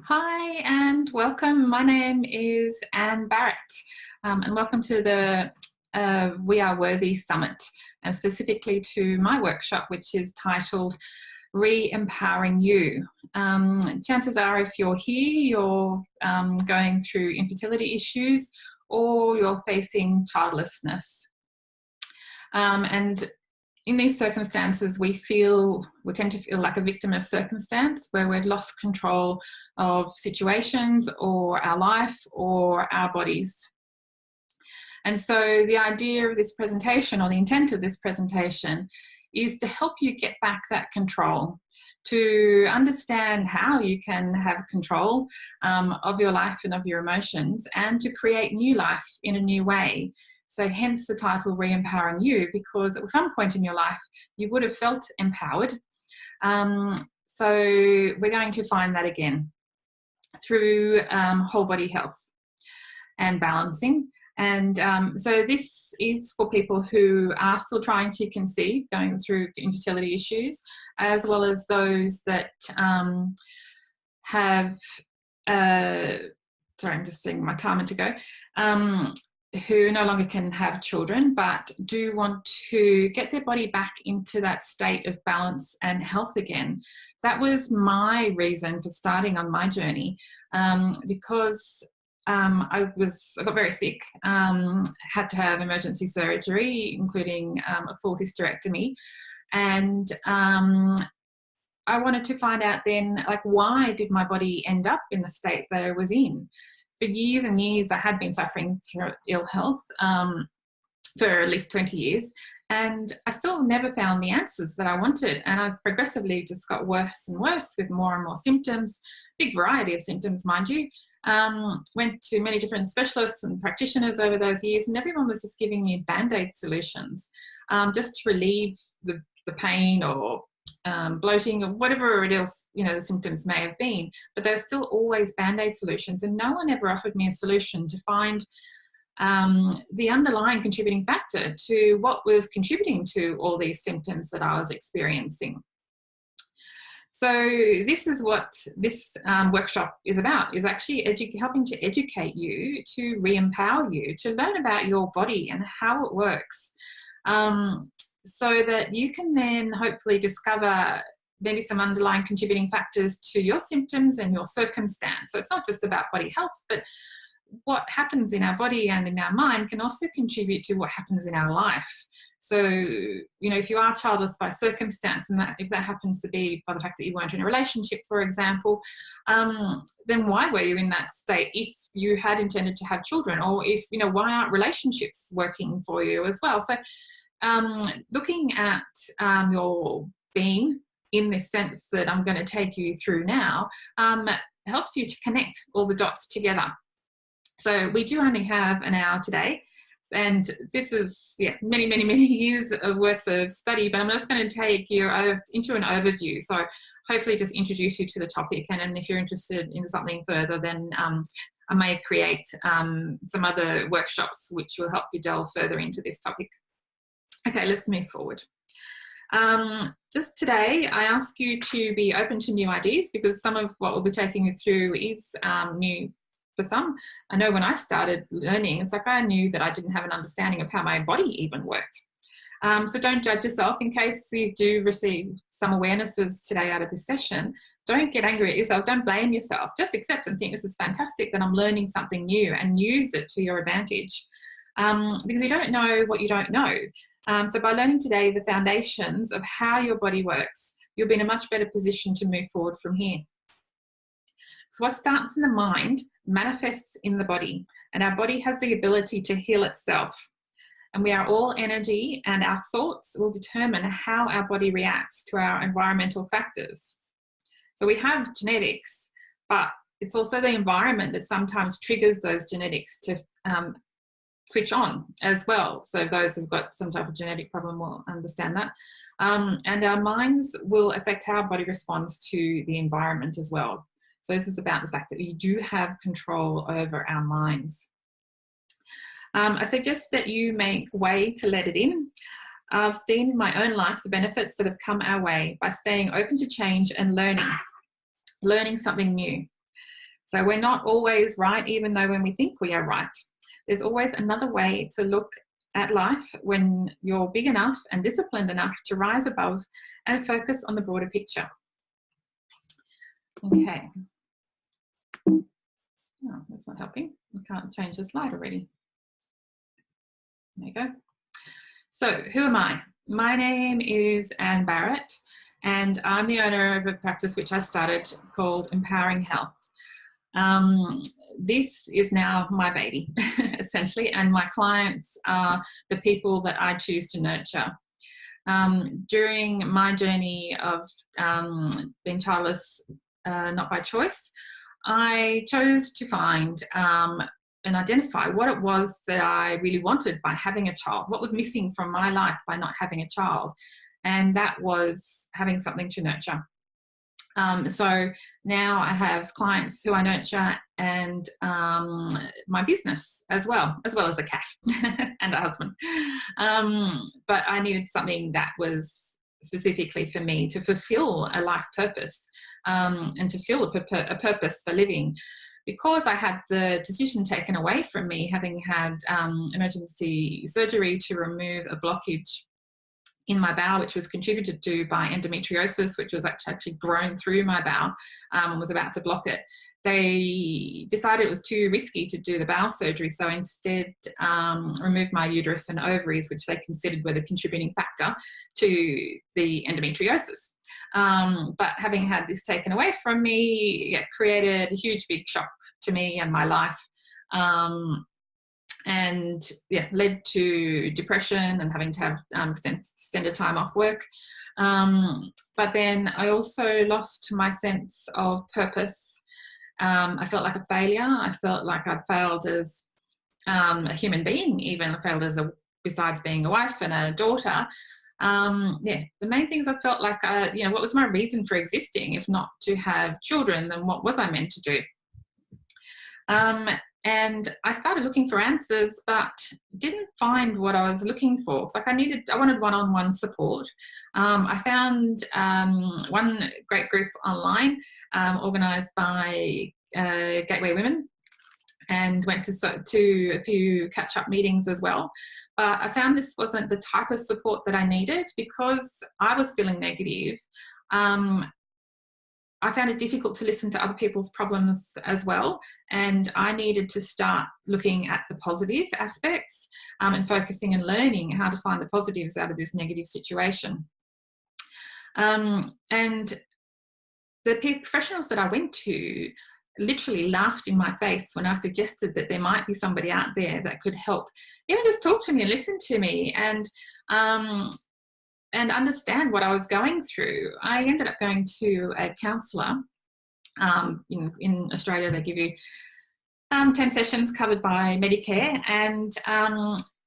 Hi and welcome. My name is Anne Barratt, and welcome to the We Are Worthy Summit, and specifically to my workshop, which is titled Re-Empowering You. Chances are, if you're here, you're going through infertility issues or you're facing childlessness. And in these circumstances, we tend to feel like a victim of circumstance, where we've lost control of situations or our life or our bodies. And so the idea of this presentation, or the intent of this presentation, is to help you get back that control, to understand how you can have control of your life and of your emotions, and to create new life in a new way. So hence the title Re-Empowering You, because at some point in your life you would have felt empowered. So we're going to find that again through whole body health and balancing. And so this is for people who are still trying to conceive, going through infertility issues, as well as those that have, sorry, I'm just seeing my timer to go, who no longer can have children but do want to get their body back into that state of balance and health again. That was my reason for starting on my journey, because I got very sick, had to have emergency surgery, including a full hysterectomy, and I wanted to find out then, like, why did my body end up in the state that I was in? For years and years, I had been suffering through ill health for at least 20 years, and I still never found the answers that I wanted. And I progressively just got worse and worse with more and more symptoms, big variety of symptoms, mind you. Went to many different specialists and practitioners over those years, and everyone was just giving me Band-Aid solutions, just to relieve the pain or bloating or whatever it else, the symptoms may have been, but there's still always Band-Aid solutions, and no one ever offered me a solution to find the underlying contributing factor to what was contributing to all these symptoms that I was experiencing. So this is what this workshop is about, is actually helping to educate you, to re-empower you, to learn about your body and how it works, so that you can then hopefully discover maybe some underlying contributing factors to your symptoms and your circumstance. So it's not just about body health, but what happens in our body and in our mind can also contribute to what happens in our life. So, if you are childless by circumstance, and if that happens to be by the fact that you weren't in a relationship, for example, then why were you in that state if you had intended to have children? Or if, why aren't relationships working for you as well? So looking at your being in this sense that I'm going to take you through now helps you to connect all the dots together. So we do only have an hour today, and this is many, many, many years worth of study, but I'm just going to take you into an overview. So hopefully just introduce you to the topic, and then if you're interested in something further, then I may create some other workshops which will help you delve further into this topic. Okay, let's move forward. Just today, I ask you to be open to new ideas, because some of what we'll be taking you through is new for some. I know when I started learning, it's like I knew that I didn't have an understanding of how my body even worked. So don't judge yourself. In case you do receive some awarenesses today out of this session, don't get angry at yourself. Don't blame yourself. Just accept and think, this is fantastic that I'm learning something new, and use it to your advantage, because you don't know what you don't know. So by learning today the foundations of how your body works, you'll be in a much better position to move forward from here. So what starts in the mind manifests in the body, and our body has the ability to heal itself. And we are all energy, and our thoughts will determine how our body reacts to our environmental factors. So we have genetics, but it's also the environment that sometimes triggers those genetics to switch on as well. So those who've got some type of genetic problem will understand that. And our minds will affect how our body responds to the environment as well. So this is about the fact that we do have control over our minds. I suggest that you make way to let it in. I've seen in my own life the benefits that have come our way by staying open to change and learning something new. So we're not always right, even though when we think we are right. There's always another way to look at life when you're big enough and disciplined enough to rise above and focus on the broader picture. Okay. Oh, that's not helping. I can't change the slide already. There you go. So who am I? My name is Anne Barratt, and I'm the owner of a practice which I started called Empowering Health. This is now my baby, essentially, and my clients are the people that I choose to nurture. During my journey of being childless, not by choice, I chose to find and identify what it was that I really wanted by having a child, what was missing from my life by not having a child, and that was having something to nurture. So now I have clients who I nurture, and my business as well as a cat and a husband. But I needed something that was specifically for me to fulfill a life purpose, and to feel a purpose for living. Because I had the decision taken away from me, having had emergency surgery to remove a blockage in my bowel, which was contributed to by endometriosis, which was actually grown through my bowel and was about to block it. They decided it was too risky to do the bowel surgery, so instead removed my uterus and ovaries, which they considered were the contributing factor to the endometriosis. But having had this taken away from me, created a huge big shock to me and my life. And led to depression and having to have extended time off work. But then I also lost my sense of purpose. I felt like a failure. I felt like I'd failed as a human being, even. I failed besides being a wife and a daughter. The main things I felt like, what was my reason for existing? If not to have children, then what was I meant to do? And I started looking for answers, but didn't find what I was looking for. It's like I wanted one-on-one support. I found one great group online, organised by Gateway Women, and went to a few catch-up meetings as well. But I found this wasn't the type of support that I needed, because I was feeling negative. I found it difficult to listen to other people's problems as well, and I needed to start looking at the positive aspects and focusing and learning how to find the positives out of this negative situation. And the professionals that I went to literally laughed in my face when I suggested that there might be somebody out there that could help, even just talk to me and listen to me, and understand what I was going through. I ended up going to a counsellor. In Australia, they give you 10 sessions covered by Medicare, and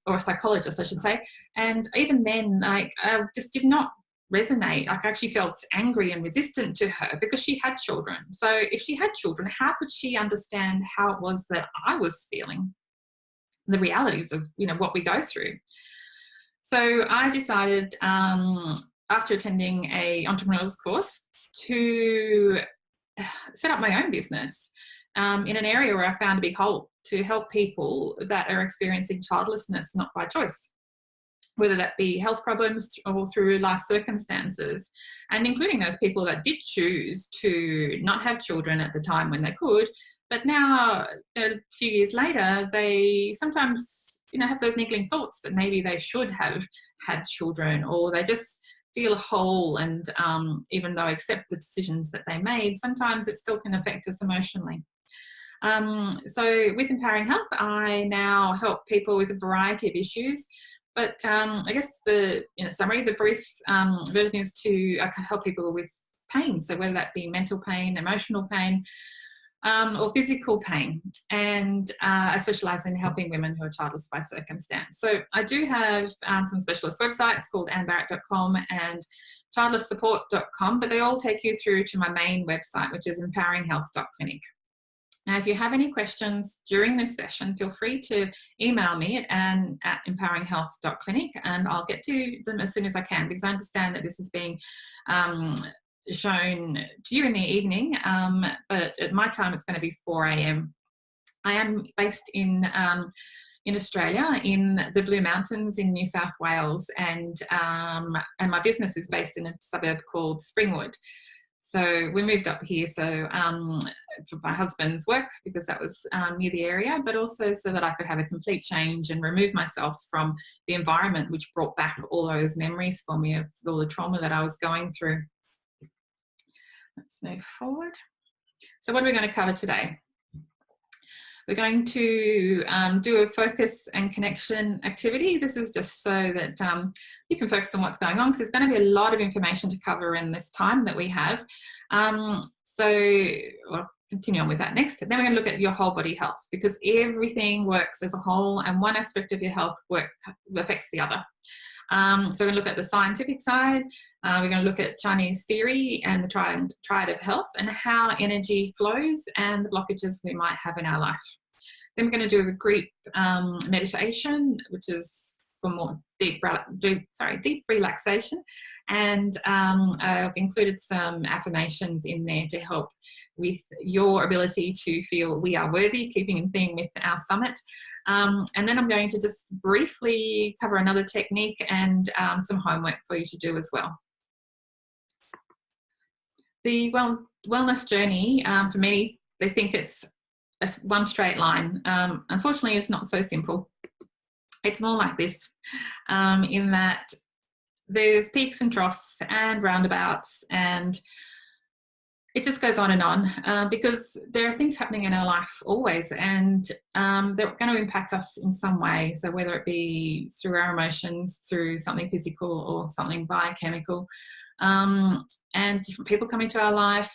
or a psychologist, I should say. And even then, I just did not resonate. I actually felt angry and resistant to her, because she had children. So if she had children, how could she understand how it was that I was feeling, the realities of what we go through? So I decided, after attending a entrepreneur's course, to set up my own business in an area where I found a big hole, to help people that are experiencing childlessness not by choice, whether that be health problems or through life circumstances, and including those people that did choose to not have children at the time when they could, but now, a few years later, they sometimes have those niggling thoughts that maybe they should have had children, or they just feel whole, and even though I accept the decisions that they made, sometimes it still can affect us emotionally. So with Empowering Health, I now help people with a variety of issues, but I guess the summary, the brief version is to help people with pain, so whether that be mental pain, emotional pain, or physical pain. And I specialise in helping women who are childless by circumstance. So I do have some specialist websites called annebarratt.com and childlesssupport.com, but they all take you through to my main website, which is empoweringhealth.clinic. Now, if you have any questions during this session, feel free to email me at anne@empoweringhealth.clinic, and I'll get to them as soon as I can, because I understand that this is being shown to you in the evening, but at my time it's going to be 4 a.m. I am based in Australia, in the Blue Mountains in New South Wales, and my business is based in a suburb called Springwood. So we moved up here for my husband's work, because that was near the area, but also so that I could have a complete change and remove myself from the environment, which brought back all those memories for me of all the trauma that I was going through. Let's move forward. So what are we going to cover today? We're going to do a focus and connection activity. This is just so that you can focus on what's going on, because there's going to be a lot of information to cover in this time that we have. We'll continue on with that next. Then we're going to look at your whole body health, because everything works as a whole, and one aspect of your health affects the other. So we're going to look at the scientific side. We're going to look at Chinese theory and the triad of health, and how energy flows and the blockages we might have in our life. Then we're going to do a group meditation, which is for more deep relaxation. And I've included some affirmations in there to help with your ability to feel we are worthy, keeping in theme with our summit. And then I'm going to just briefly cover another technique and some homework for you to do as well. The wellness journey, for me, they think it's one straight line. Unfortunately, it's not so simple. It's more like this, in that there's peaks and troughs and roundabouts, and it just goes on and on, because there are things happening in our life always, and they're going to impact us in some way. So whether it be through our emotions, through something physical, or something biochemical, and different people come into our life,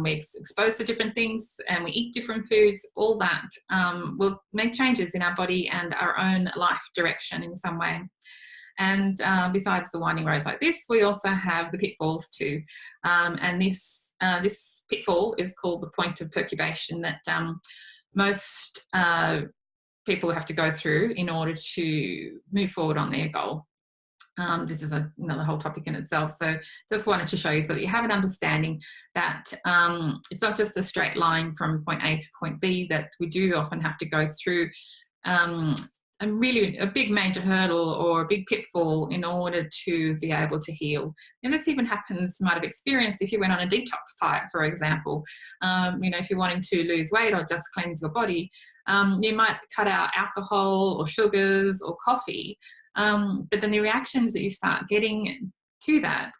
we're exposed to different things, and we eat different foods, all that will make changes in our body and our own life direction in some way. And besides the winding roads like this, we also have the pitfalls too. And this pitfall is called the point of perturbation, that most people have to go through in order to move forward on their goal. This is another whole topic in itself. So just wanted to show you so that you have an understanding that it's not just a straight line from point A to point B, that we do often have to go through a big major hurdle or a big pitfall in order to be able to heal. And this even happens, you might have experienced, if you went on a detox diet, for example. If you're wanting to lose weight or just cleanse your body, you might cut out alcohol or sugars or coffee. But then the reactions that you start getting to that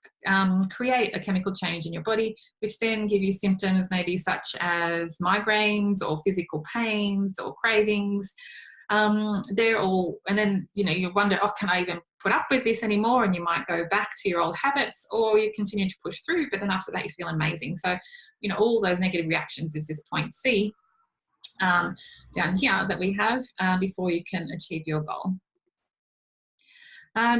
create a chemical change in your body, which then give you symptoms maybe such as migraines or physical pains or cravings. They're all, and then, you wonder, can I even put up with this anymore? And you might go back to your old habits, or you continue to push through, but then after that you feel amazing. So, all those negative reactions is this point C down here that we have before you can achieve your goal.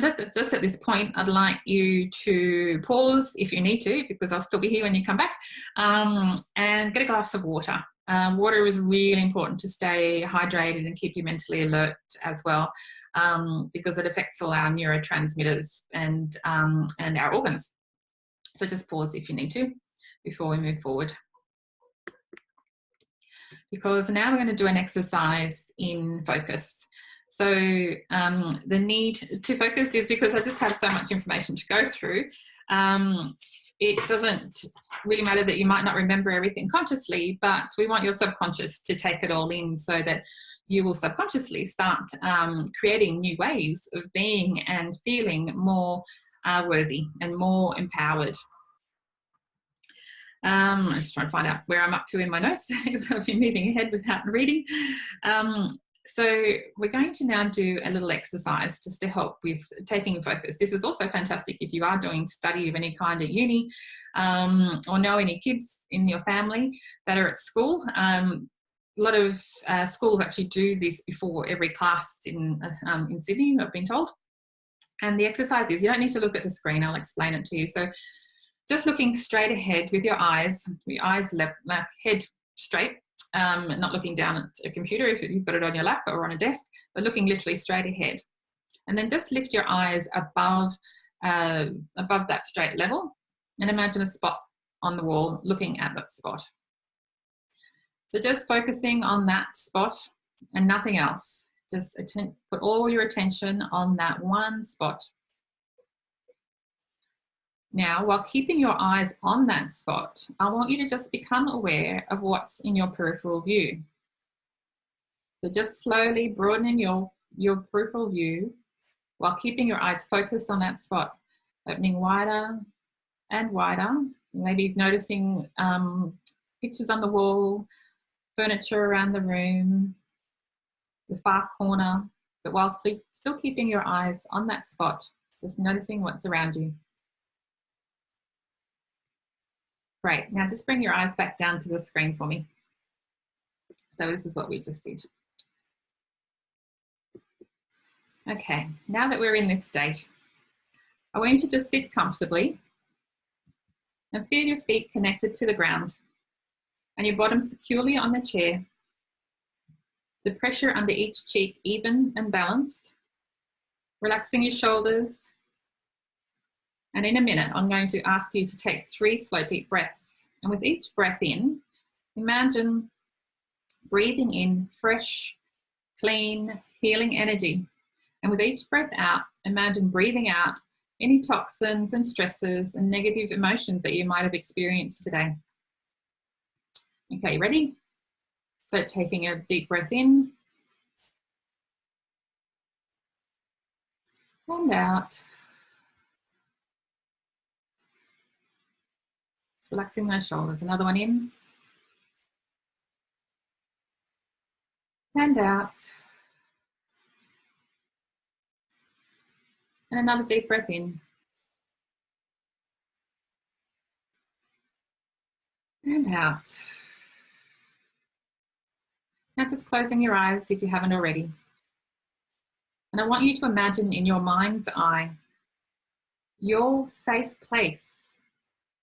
Just at this point, I'd like you to pause if you need to, because I'll still be here when you come back, and get a glass of water. Water is really important to stay hydrated and keep you mentally alert as well, because it affects all our neurotransmitters and our organs. So just pause if you need to before we move forward. Because now we're going to do an exercise in focus. So the need to focus is because I just have so much information to go through. It doesn't really matter that you might not remember everything consciously, but we want your subconscious to take it all in, so that you will subconsciously start creating new ways of being and feeling more worthy and more empowered. I'm just trying to find out where I'm up to in my notes, because I've been moving ahead without reading. So we're going to now do a little exercise just to help with taking focus. This is also fantastic if you are doing study of any kind at uni, or know any kids in your family that are at school. A lot of schools actually do this before every class in Sydney, I've been told. And the exercise is, you don't need to look at the screen, I'll explain it to you. So just looking straight ahead with your eyes left, head straight. Not looking down at a computer if you've got it on your lap or on a desk, but looking literally straight ahead. And then just lift your eyes above that straight level, and imagine a spot on the wall, looking at that spot. So just focusing on that spot and nothing else. Just put all your attention on that one spot. Now, while keeping your eyes on that spot, I want you to just become aware of what's in your peripheral view. So just slowly broadening your peripheral view while keeping your eyes focused on that spot, opening wider and wider. Maybe noticing pictures on the wall, furniture around the room, the far corner, but while still keeping your eyes on that spot, just noticing what's around you. Great, now just bring your eyes back down to the screen for me. So this is what we just did. Okay, now that we're in this state, I want you to just sit comfortably and feel your feet connected to the ground and your bottom securely on the chair. The pressure under each cheek even and balanced. Relaxing your shoulders. And in a minute, I'm going to ask you to take 3 slow, deep breaths. And with each breath in, imagine breathing in fresh, clean, healing energy. And with each breath out, imagine breathing out any toxins and stresses and negative emotions that you might have experienced today. Okay, ready? So taking a deep breath in and out. Relaxing those shoulders. Another one in and out. And another deep breath in and out. Now just closing your eyes if you haven't already. And I want you to imagine in your mind's eye your safe place.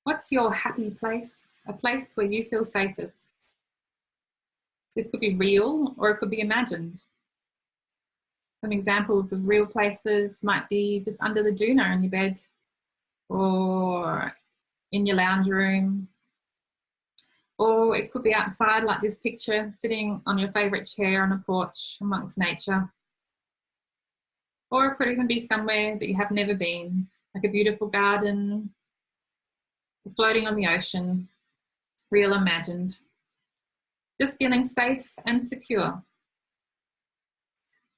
What's your happy place? A place where you feel safest. This could be real or it could be imagined. Some examples of real places might be just under the doona in your bed or in your lounge room. Or it could be outside like this picture, sitting on your favourite chair on a porch amongst nature. Or it could even be somewhere that you have never been, like a beautiful garden, floating on the ocean, real imagined. Just feeling safe and secure.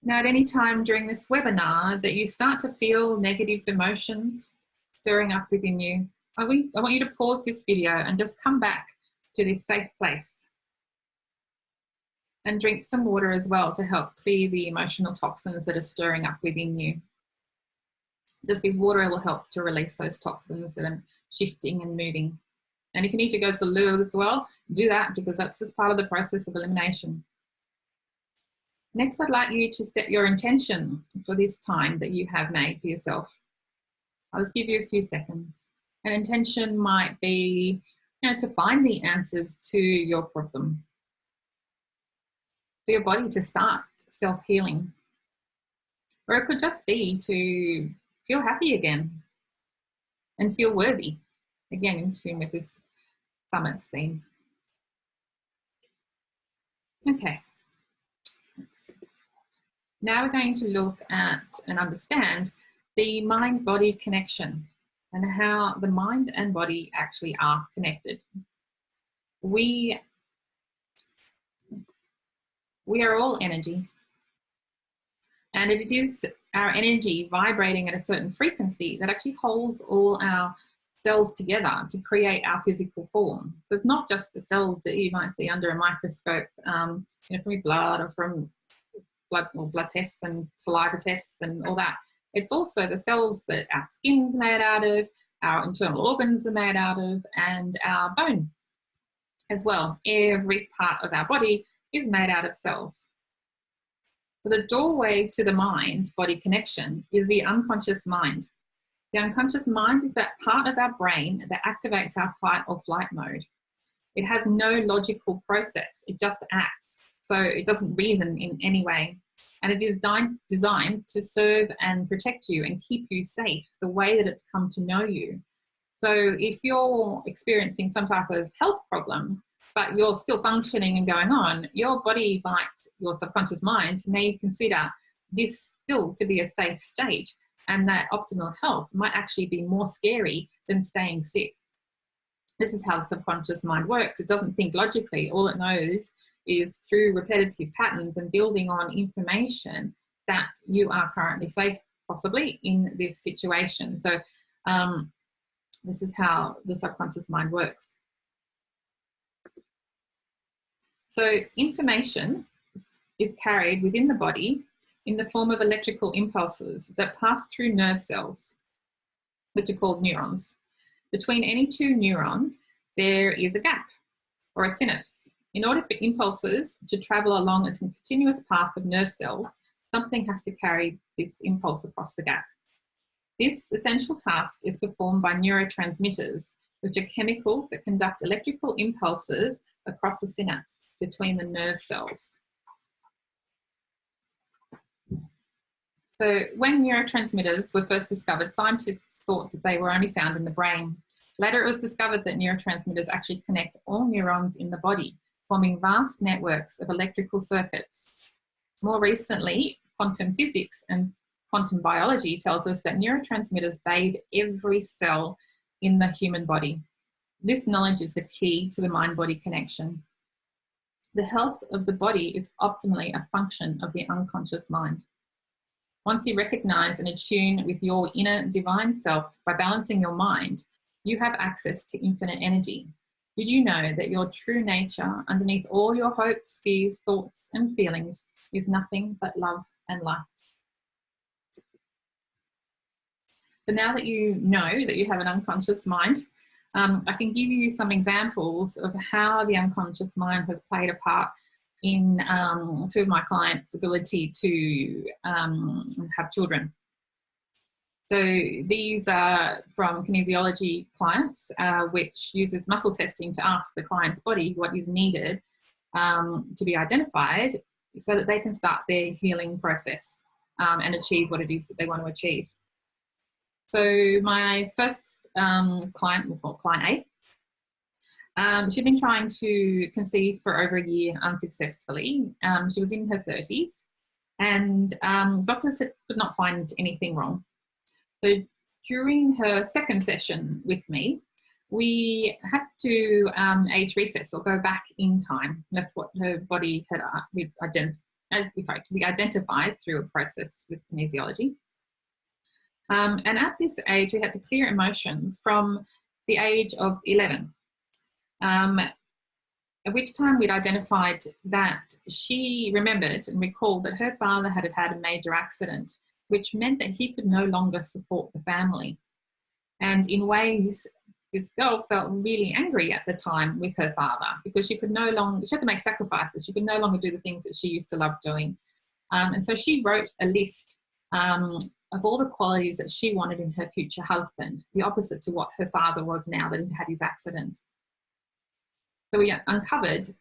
Now, at any time during this webinar that you start to feel negative emotions stirring up within you, I want you to pause this video and just come back to this safe place. And drink some water as well to help clear the emotional toxins that are stirring up within you. Just because water will help to release those toxins that are shifting and moving. And if you need to go to the loo as well, do that because that's just part of the process of elimination. Next, I'd like you to set your intention for this time that you have made for yourself. I'll just give you a few seconds. An intention might be, to find the answers to your problem. For your body to start self-healing. Or it could just be to feel happy again and feel worthy. Again, in tune with this summit's theme. Okay. Now we're going to look at and understand the mind-body connection and how the mind and body actually are connected. We are all energy, and it is our energy vibrating at a certain frequency that actually holds all our cells together to create our physical form. So it's not just the cells that you might see under a microscope, from your blood or from blood tests and saliva tests and all that. It's also the cells that our skin's made out of, our internal organs are made out of, and our bone as well. Every part of our body is made out of cells. So the doorway to the mind-body connection is the unconscious mind. The unconscious mind is that part of our brain that activates our fight or flight mode. It has no logical process, it just acts. So it doesn't reason in any way. And it is designed to serve and protect you and keep you safe the way that it's come to know you. So if you're experiencing some type of health problem, but you're still functioning and going on, your body might, your subconscious mind may consider this still to be a safe state, and that optimal health might actually be more scary than staying sick. This is how the subconscious mind works. It doesn't think logically. All it knows is through repetitive patterns and building on information that you are currently safe, possibly in this situation. So this is how the subconscious mind works. So information is carried within the body in the form of electrical impulses that pass through nerve cells, which are called neurons. Between any two neurons, there is a gap or a synapse. In order for impulses to travel along a continuous path of nerve cells, something has to carry this impulse across the gap. This essential task is performed by neurotransmitters, which are chemicals that conduct electrical impulses across the synapse between the nerve cells. So when neurotransmitters were first discovered, scientists thought that they were only found in the brain. Later, it was discovered that neurotransmitters actually connect all neurons in the body, forming vast networks of electrical circuits. More recently, quantum physics and quantum biology tells us that neurotransmitters bathe every cell in the human body. This knowledge is the key to the mind-body connection. The health of the body is optimally a function of the unconscious mind. Once you recognize and attune with your inner divine self by balancing your mind, you have access to infinite energy. Did you know that your true nature, underneath all your hopes, fears, thoughts, and feelings, is nothing but love and light? So now that you know that you have an unconscious mind, I can give you some examples of how the unconscious mind has played a part in two of my clients' ability to have children. So these are from kinesiology clients, which uses muscle testing to ask the client's body what is needed to be identified so that they can start their healing process and achieve what it is that they want to achieve. So my first client, we'll call client A, she'd been trying to conceive for over a year unsuccessfully. She was in her 30s, and doctors could not find anything wrong. So during her second session with me, we had to age recess or go back in time. That's what her body had identified through a process with kinesiology. And at this age, we had to clear emotions from the age of 11. At which time we'd identified that she remembered and recalled that her father had had a major accident, which meant that he could no longer support the family. And in ways, this girl felt really angry at the time with her father because she had to make sacrifices. She could no longer do the things that she used to love doing. And so she wrote a list of all the qualities that she wanted in her future husband, the opposite to what her father was now that he had his accident. So we uncovered,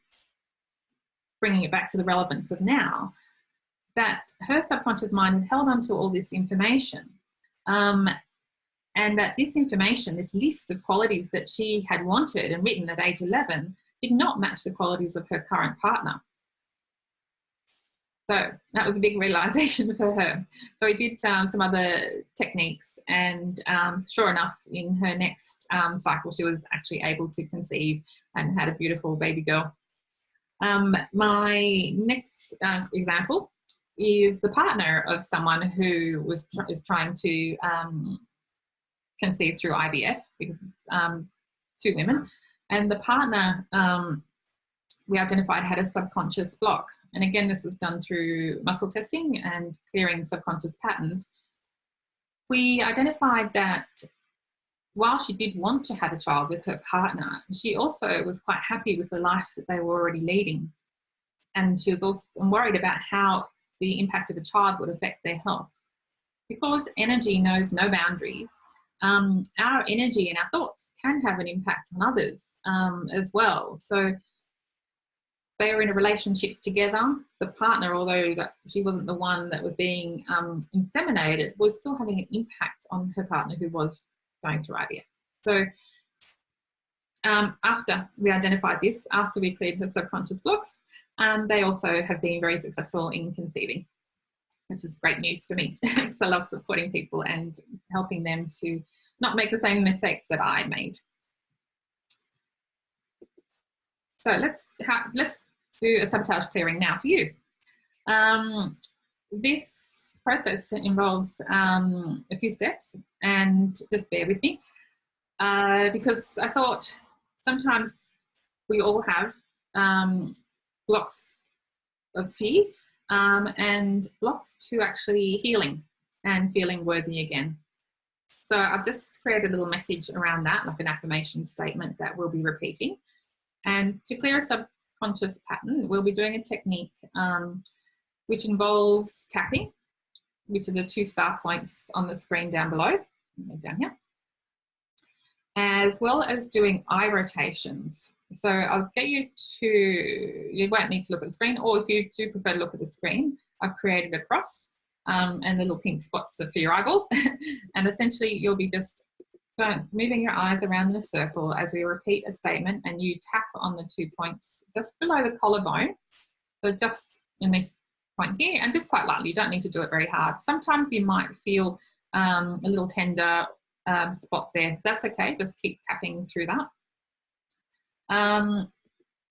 bringing it back to the relevance of now, that her subconscious mind had held on to all this information, and that this information, this list of qualities that she had wanted and written at age 11, did not match the qualities of her current partner. So that was a big realization for her. So we did some other techniques, and sure enough, in her next cycle, she was actually able to conceive and had a beautiful baby girl. My next example is the partner of someone who is trying to conceive through IVF, because two women, and the partner we identified had a subconscious block. And again, this was done through muscle testing and clearing subconscious patterns. We identified that while she did want to have a child with her partner, she also was quite happy with the life that they were already leading. And she was also worried about how the impact of a child would affect their health. Because energy knows no boundaries, our energy and our thoughts can have an impact on others as well. So they were in a relationship together. The partner, although she wasn't the one that was being inseminated, was still having an impact on her partner who was going through IVF. So after we identified this, after we cleared the subconscious blocks, they also have been very successful in conceiving, which is great news for me because I love supporting people and helping them to not make the same mistakes that I made. So let's do a sabotage clearing now for you. This process involves a few steps, and just bear with me because I thought sometimes we all have blocks of fear and blocks to actually healing and feeling worthy again. So I've just created a little message around that, like an affirmation statement that we'll be repeating. And to clear a subconscious pattern, we'll be doing a technique which involves tapping, which are the 2 star points on the screen down below, down here, as well as doing eye rotations. So I'll get you to, you won't need to look at the screen, or if you do prefer to look at the screen, I've created a cross and the little pink spots are for your eyeballs. And essentially you'll be just moving your eyes around in a circle as we repeat a statement, and you tap on the 2 points just below the collarbone. So just in this point here, and just quite lightly, you don't need to do it very hard. Sometimes you might feel a little tender spot there. That's okay, just keep tapping through that.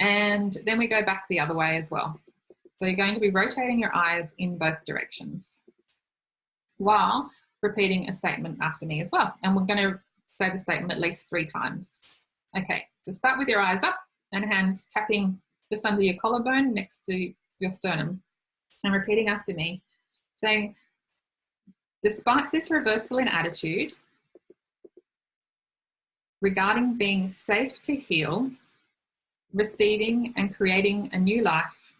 And then we go back the other way as well. So you're going to be rotating your eyes in both directions while repeating a statement after me as well. And we're going to say the statement at least 3 times. Okay, so start with your eyes up and hands tapping just under your collarbone next to your sternum, and repeating after me, saying, despite this reversal in attitude regarding being safe to heal, receiving and creating a new life,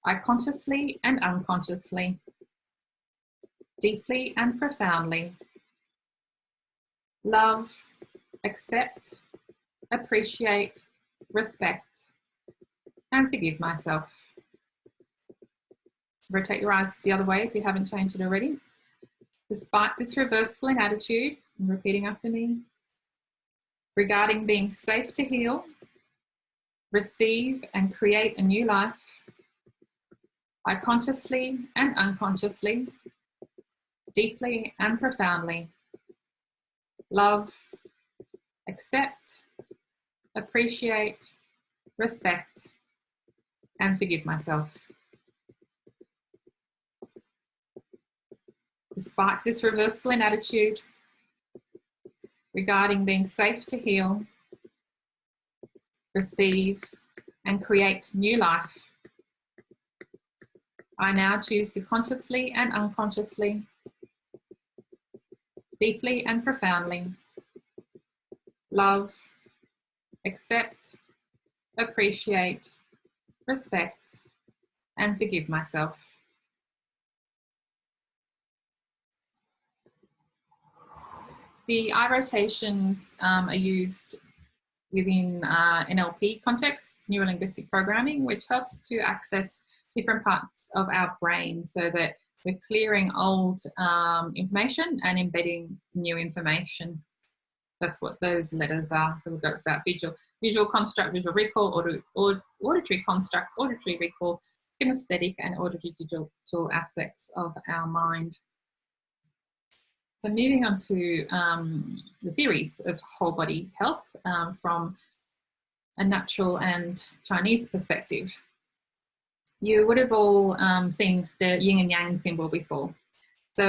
I consciously and unconsciously, deeply and profoundly, love, accept, appreciate, respect, and forgive myself. Rotate your eyes the other way if you haven't changed it already. Despite this reversal in attitude, and repeating after me, regarding being safe to heal, receive and create a new life, I consciously and unconsciously, deeply and profoundly, love, accept, appreciate, respect, and forgive myself. Despite this reversal in attitude regarding being safe to heal, receive, and create new life, I now choose to consciously and unconsciously, deeply and profoundly, love, accept, appreciate, respect, and forgive myself. The eye rotations are used within NLP context, neuro-linguistic programming, which helps to access different parts of our brain so that we're clearing old information and embedding new information. That's what those letters are. So we've got about visual construct, visual recall, auditory construct, auditory recall, kinesthetic and auditory digital aspects of our mind. So moving on to the theories of whole body health from a natural and Chinese perspective. You would have all seen the yin and yang symbol before. So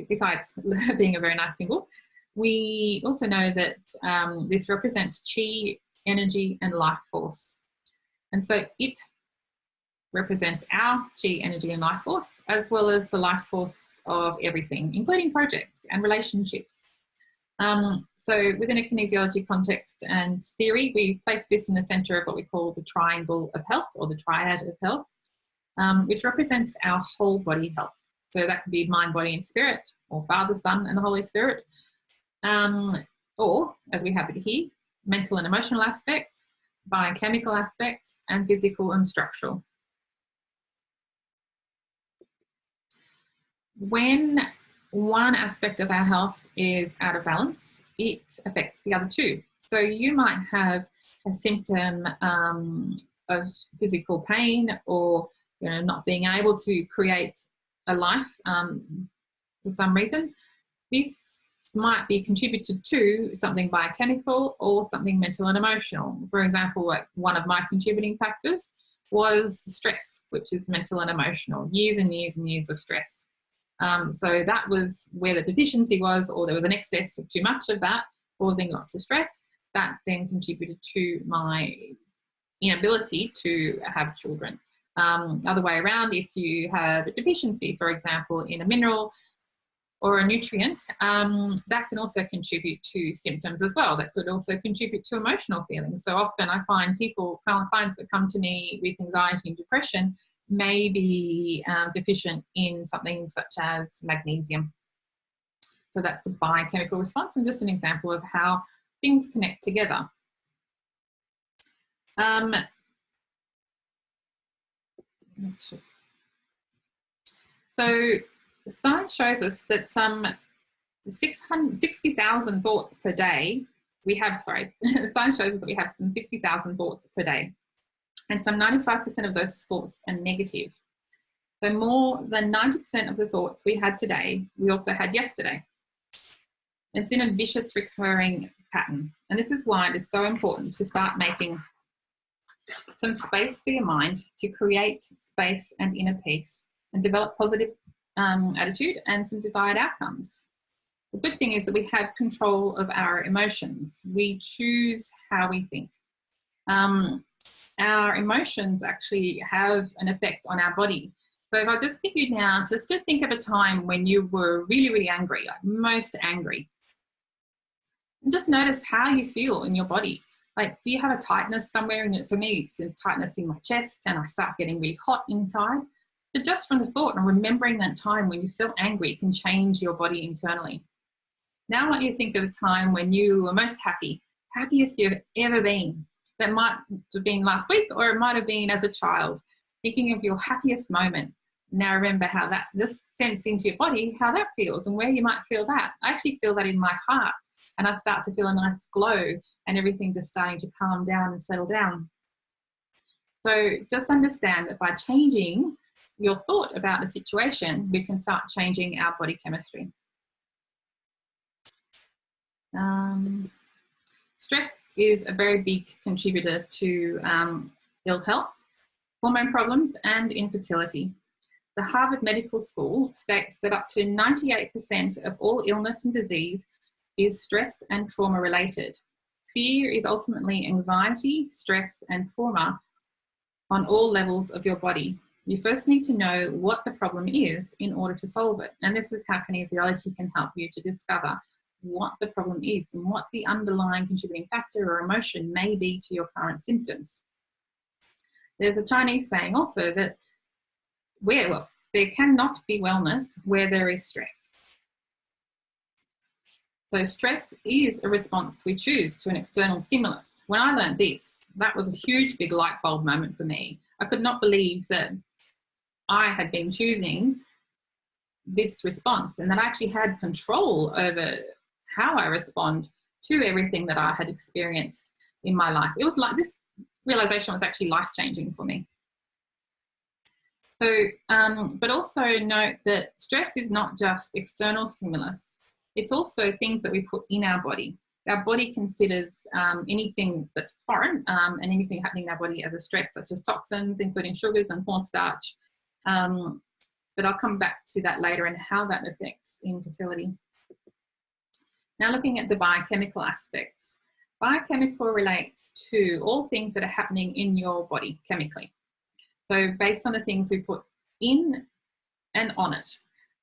besides being a very nice symbol, we also know that this represents chi, energy, and life force. And so it represents our chi, energy, and life force, as well as the life force of everything, including projects and relationships. So within a kinesiology context and theory, we place this in the center of what we call the triangle of health, or the triad of health, which represents our whole body health. So that could be mind, body, and spirit, or Father, Son, and the Holy Spirit. Or, as we have it here, mental and emotional aspects, biochemical aspects, and physical and structural. When one aspect of our health is out of balance, it affects the other two. So you might have a symptom of physical pain, or not being able to create a life for some reason. This might be contributed to something biochemical or something mental and emotional. For example, like one of my contributing factors was stress, which is mental and emotional, years and years and years of stress. So that was where the deficiency was, or there was an excess of too much of that, causing lots of stress. That then contributed to my inability to have children. Other way around, if you have a deficiency, for example, in a mineral or a nutrient, that can also contribute to symptoms as well. That could also contribute to emotional feelings. So often I find clients that come to me with anxiety and depression may be deficient in something such as magnesium. So that's the biochemical response, and just an example of how things connect together. So science shows us that some 60,000 thoughts per day science shows us that we have some 60,000 thoughts per day, and some 95% of those thoughts are negative. So more than 90% of the thoughts we had today, we also had yesterday. It's in a vicious recurring pattern, and this is why it is so important to start making some space for your mind to create space and inner peace and develop positive attitude and some desired outcomes. The good thing is that we have control of our emotions. We choose how we think. Our emotions actually have an effect on our body. So if I just get you now just to think of a time when you were really, really angry, like most angry, and just notice how you feel in your body. Like, do you have a tightness somewhere? And for me, it's a tightness in my chest, and I start getting really hot inside. But just from the thought and remembering that time when you felt angry, it can change your body internally. Now I want you to think of a time when you were most happy, happiest you've ever been. That might have been last week, or it might have been as a child, thinking of your happiest moment. Now remember how that just sense into your body, how that feels and where you might feel that. I actually feel that in my heart, and I start to feel a nice glow and everything just starting to calm down and settle down. So just understand that by changing your thought about a situation, we can start changing our body chemistry. Stress is a very big contributor to ill health, hormone problems, and infertility. The Harvard Medical School states that up to 98% of all illness and disease is stress and trauma related. Fear is ultimately anxiety, stress, and trauma on all levels of your body. You first need to know what the problem is in order to solve it. And this is how kinesiology can help you to discover what the problem is and what the underlying contributing factor or emotion may be to your current symptoms. There's a Chinese saying also that there cannot be wellness where there is stress. So stress is a response we choose to an external stimulus. When I learned this, that was a huge big light bulb moment for me. I could not believe that I had been choosing this response and that I actually had control over how I respond to everything that I had experienced in my life. It was like this realization was actually life-changing for me. So, but also note that stress is not just external stimulus. It's also things that we put in our body. Our body considers anything that's foreign and anything happening in our body as a stress, such as toxins, including sugars and cornstarch. But I'll come back to that later and how that affects infertility. Now looking at the biochemical aspects. Biochemical relates to all things that are happening in your body chemically. So based on the things we put in and on it,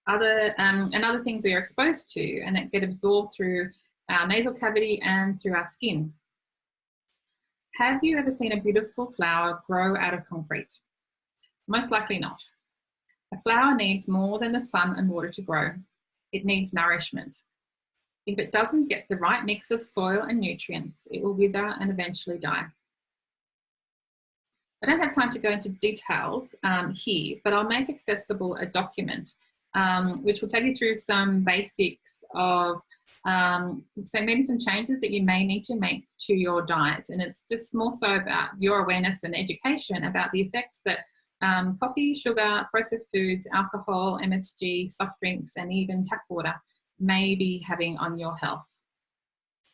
and other things we are exposed to and that get absorbed through our nasal cavity and through our skin. Have you ever seen a beautiful flower grow out of concrete? Most likely not. A flower needs more than the sun and water to grow. It needs nourishment. If it doesn't get the right mix of soil and nutrients, it will wither and eventually die. I don't have time to go into details here, but I'll make accessible a document which will take you through some basics of So maybe some changes that you may need to make to your diet. And it's just more so about your awareness and education about the effects that coffee, sugar, processed foods, alcohol, MSG, soft drinks, and even tap water may be having on your health.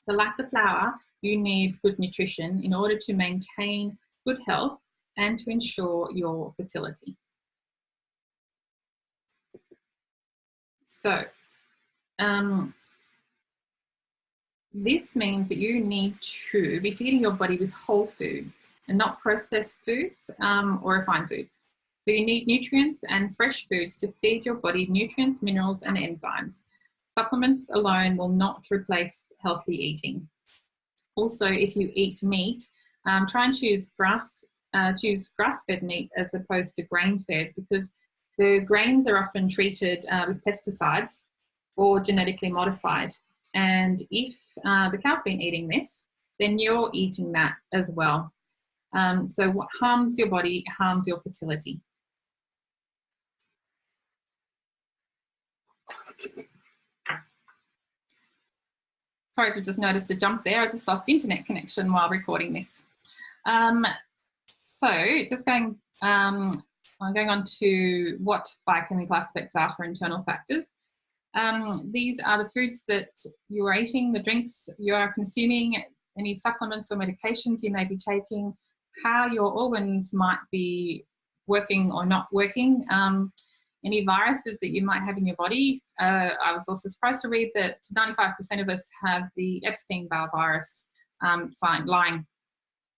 So like the flower, you need good nutrition in order to maintain good health and to ensure your fertility. So this means that you need to be feeding your body with whole foods and not processed foods or refined foods. So you need nutrients and fresh foods to feed your body nutrients, minerals, and enzymes. Supplements alone will not replace healthy eating. Also, if you eat meat, try and choose grass-fed meat as opposed to grain-fed, because the grains are often treated with pesticides or genetically modified. And if the cow's been eating this, then you're eating that as well. So what harms your body harms your fertility. Sorry if you just noticed a jump there. I just lost internet connection while recording this. So just going on to what biochemical aspects are for internal factors. These are the foods that you are eating, the drinks you are consuming, any supplements or medications you may be taking, how your organs might be working or not working, any viruses that you might have in your body. I was also surprised to read that 95% of us have the Epstein-Barr virus lying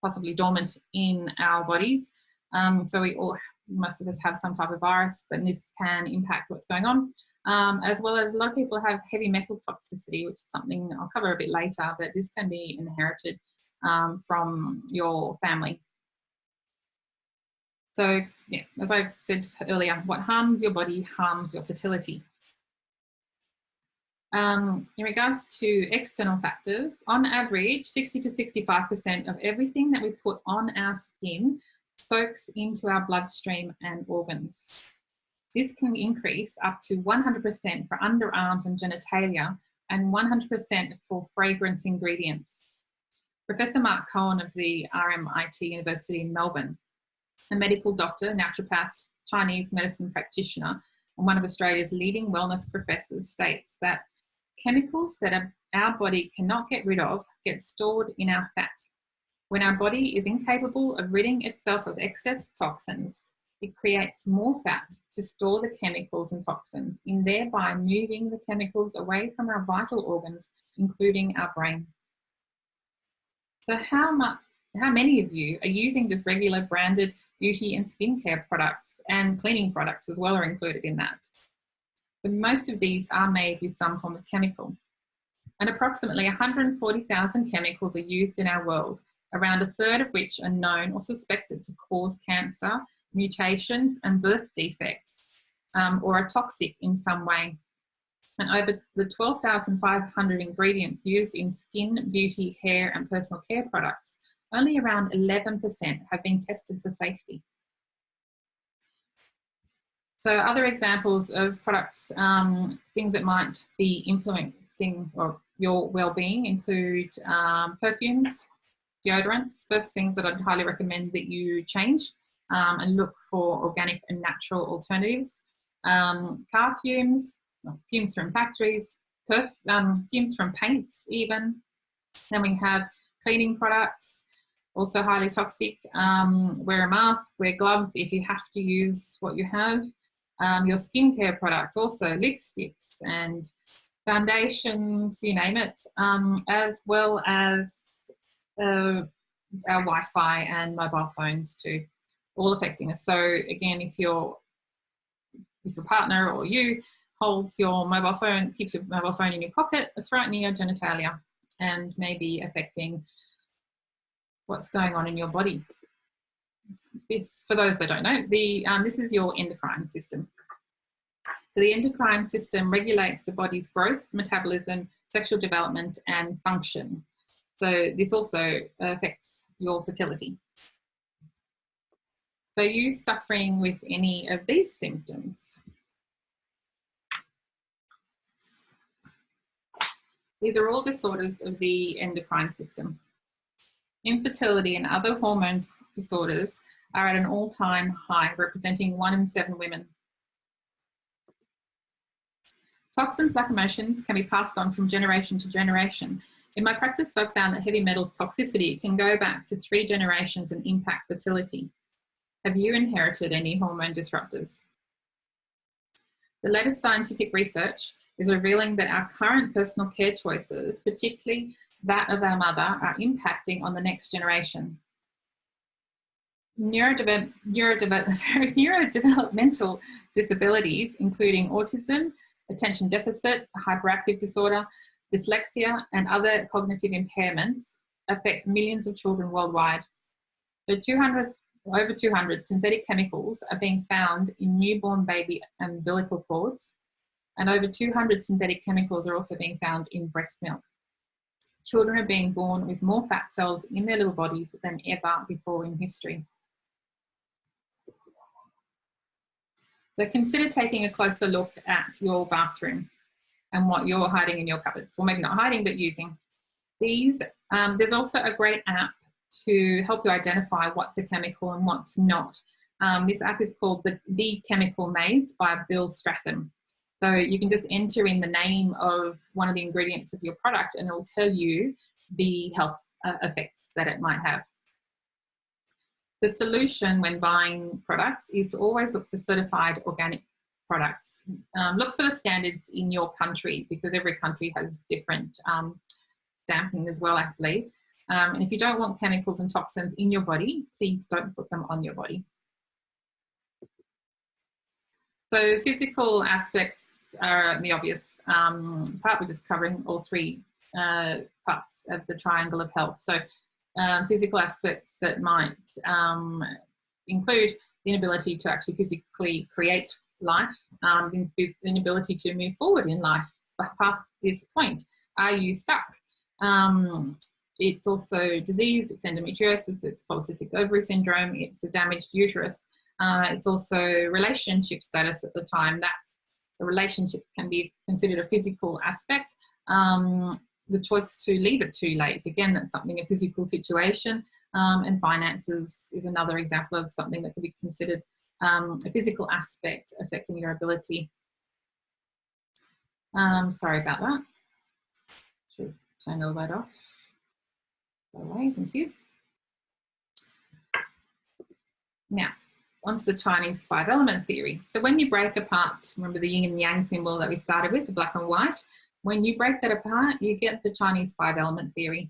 possibly dormant in our bodies. So most of us have some type of virus, but this can impact what's going on. As well as a lot of people have heavy metal toxicity, which is something I'll cover a bit later, but this can be inherited from your family. So yeah, as I said earlier, what harms your body harms your fertility. In regards to external factors, on average, 60 to 65% of everything that we put on our skin soaks into our bloodstream and organs. This can increase up to 100% for underarms and genitalia and 100% for fragrance ingredients. Professor Mark Cohen of the RMIT University in Melbourne, a medical doctor, naturopath, Chinese medicine practitioner, and one of Australia's leading wellness professors, states that chemicals that our body cannot get rid of get stored in our fat. When our body is incapable of ridding itself of excess toxins, it creates more fat to store the chemicals and toxins, in thereby moving the chemicals away from our vital organs, including our brain. So how many of you are using just regular branded beauty and skincare products, and cleaning products as well are included in that? So most of these are made with some form of chemical. And approximately 140,000 chemicals are used in our world, around a third of which are known or suspected to cause cancer, mutations, and birth defects, or are toxic in some way. And over the 12,500 ingredients used in skin, beauty, hair, and personal care products, only around 11% have been tested for safety. So other examples of products, things that might be influencing your well-being include perfumes, deodorants. First things that I'd highly recommend that you change and look for organic and natural alternatives. Car fumes, fumes from factories, fumes from paints even. Then we have cleaning products, also highly toxic. Wear a mask, wear gloves if you have to use what you have. Your skincare products, also lipsticks and foundations, you name it, as well as our Wi-Fi and mobile phones too, all affecting us. So again, if your partner or you holds your mobile phone, keeps your mobile phone in your pocket, it's right near your genitalia and maybe affecting what's going on in your body. This, for those that don't know, this is your endocrine system. So the endocrine system regulates the body's growth, metabolism, sexual development, and function. So this also affects your fertility. So are you suffering with any of these symptoms? These are all disorders of the endocrine system. Infertility and other hormone disorders are at an all-time high, representing 1 in 7 women. Toxins, like emotions, can be passed on from generation to generation. In my practice, I've found that heavy metal toxicity can go back to 3 generations and impact fertility. Have you inherited any hormone disruptors? The latest scientific research is revealing that our current personal care choices, particularly that of our mother, are impacting on the next generation. Neurodevelopmental disabilities, including autism, attention deficit, hyperactive disorder, dyslexia, and other cognitive impairments, affect millions of children worldwide. Over 200 synthetic chemicals are being found in newborn baby umbilical cords, and over 200 synthetic chemicals are also being found in breast milk. Children are being born with more fat cells in their little bodies than ever before in history. So consider taking a closer look at your bathroom and what you're hiding in your cupboards, or maybe not hiding, but using. There's also a great app to help you identify what's a chemical and what's not. This app is called The Chemical Maze by Bill Stratham. So you can just enter in the name of one of the ingredients of your product and it will tell you the health effects that it might have. The solution when buying products is to always look for certified organic products. Look for the standards in your country, because every country has different stamping as well, I believe. And if you don't want chemicals and toxins in your body, please don't put them on your body. So physical aspects are the obvious part. We're just covering all 3 parts of the triangle of health. So physical aspects that might include the inability to actually physically create life, the inability to move forward in life past this point. Are you stuck? It's also disease, it's endometriosis, it's polycystic ovary syndrome, it's a damaged uterus. It's also relationship status at the time. The relationship can be considered a physical aspect. The choice to leave it too late, again, that's something, a physical situation. And finances is another example of something that could be considered a physical aspect affecting your ability. Sorry about that. Should turn all that off. Go away, thank you. Now, onto the Chinese 5-element theory. So when you break apart, remember the yin and yang symbol that we started with, the black and white, when you break that apart, you get the Chinese 5-element theory.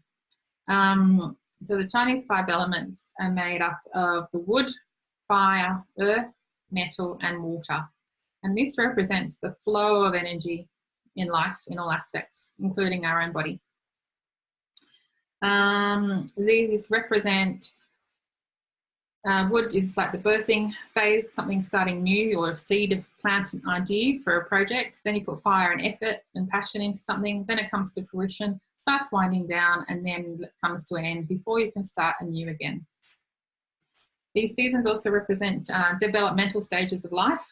So the Chinese 5 elements are made up of the wood, fire, earth, metal, and water. And this represents the flow of energy in life in all aspects, including our own body. These represent wood is like the birthing phase, something starting new, or a seed of plant an idea for a project. Then you put fire and effort and passion into something. Then it comes to fruition, starts winding down, and then comes to an end before you can start anew again. These seasons also represent developmental stages of life,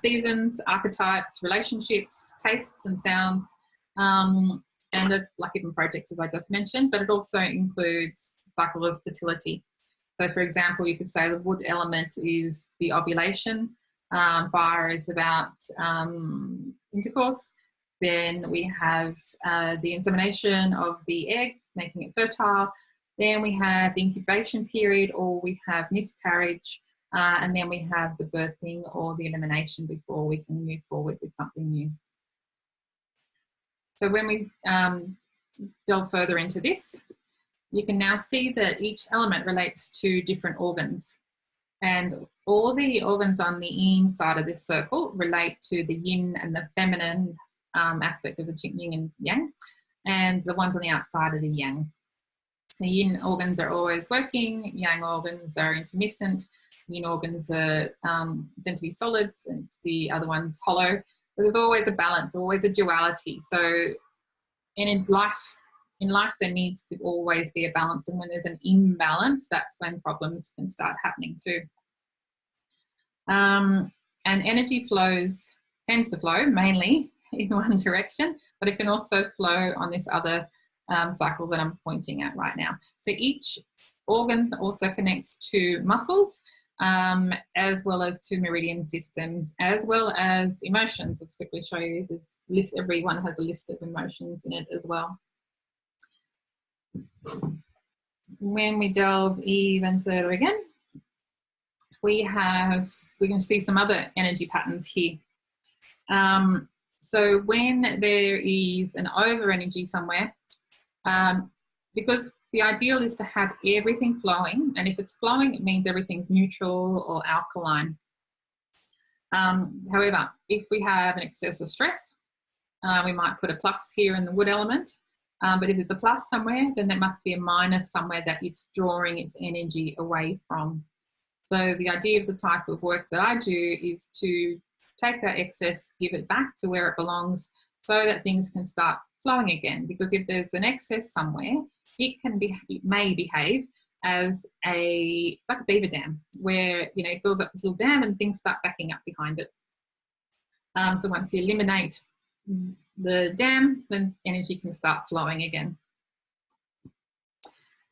seasons, archetypes, relationships, tastes and sounds, and like even projects, as I just mentioned, but it also includes the cycle of fertility. So for example, you could say the wood element is the ovulation, fire is about intercourse, then we have the insemination of the egg, making it fertile, then we have the incubation period, or we have miscarriage, and then we have the birthing or the elimination before we can move forward with something new. So when we delve further into this, you can now see that each element relates to different organs. And all the organs on the inside of this circle relate to the yin and the feminine aspect of the yin and yang, and the ones on the outside are the yang. The yin organs are always working, yang organs are intermittent, yin organs are tend to be solids, and the other ones hollow. So there's always a balance, always a duality. So in life, there needs to always be a balance, and when there's an imbalance, that's when problems can start happening too. And energy tends to flow mainly in one direction, but it can also flow on this other cycle that I'm pointing at right now. So each organ also connects to muscles, as well as to meridian systems, as well as emotions. Let's quickly show you this list. Everyone has a list of emotions in it as well. When we delve even further again, we can see some other energy patterns here. So when there is an over energy somewhere, because the ideal is to have everything flowing, and if it's flowing, it means everything's neutral or alkaline. However, if we have an excess of stress, we might put a plus here in the wood element. But if there's a plus somewhere, then there must be a minus somewhere that it's drawing its energy away from. So the idea of the type of work that I do is to take that excess, give it back to where it belongs, so that things can start flowing again. Because if there's an excess somewhere, it may behave as like a beaver dam, where it builds up this little dam and things start backing up behind it. So once you eliminate the dam, then energy can start flowing again.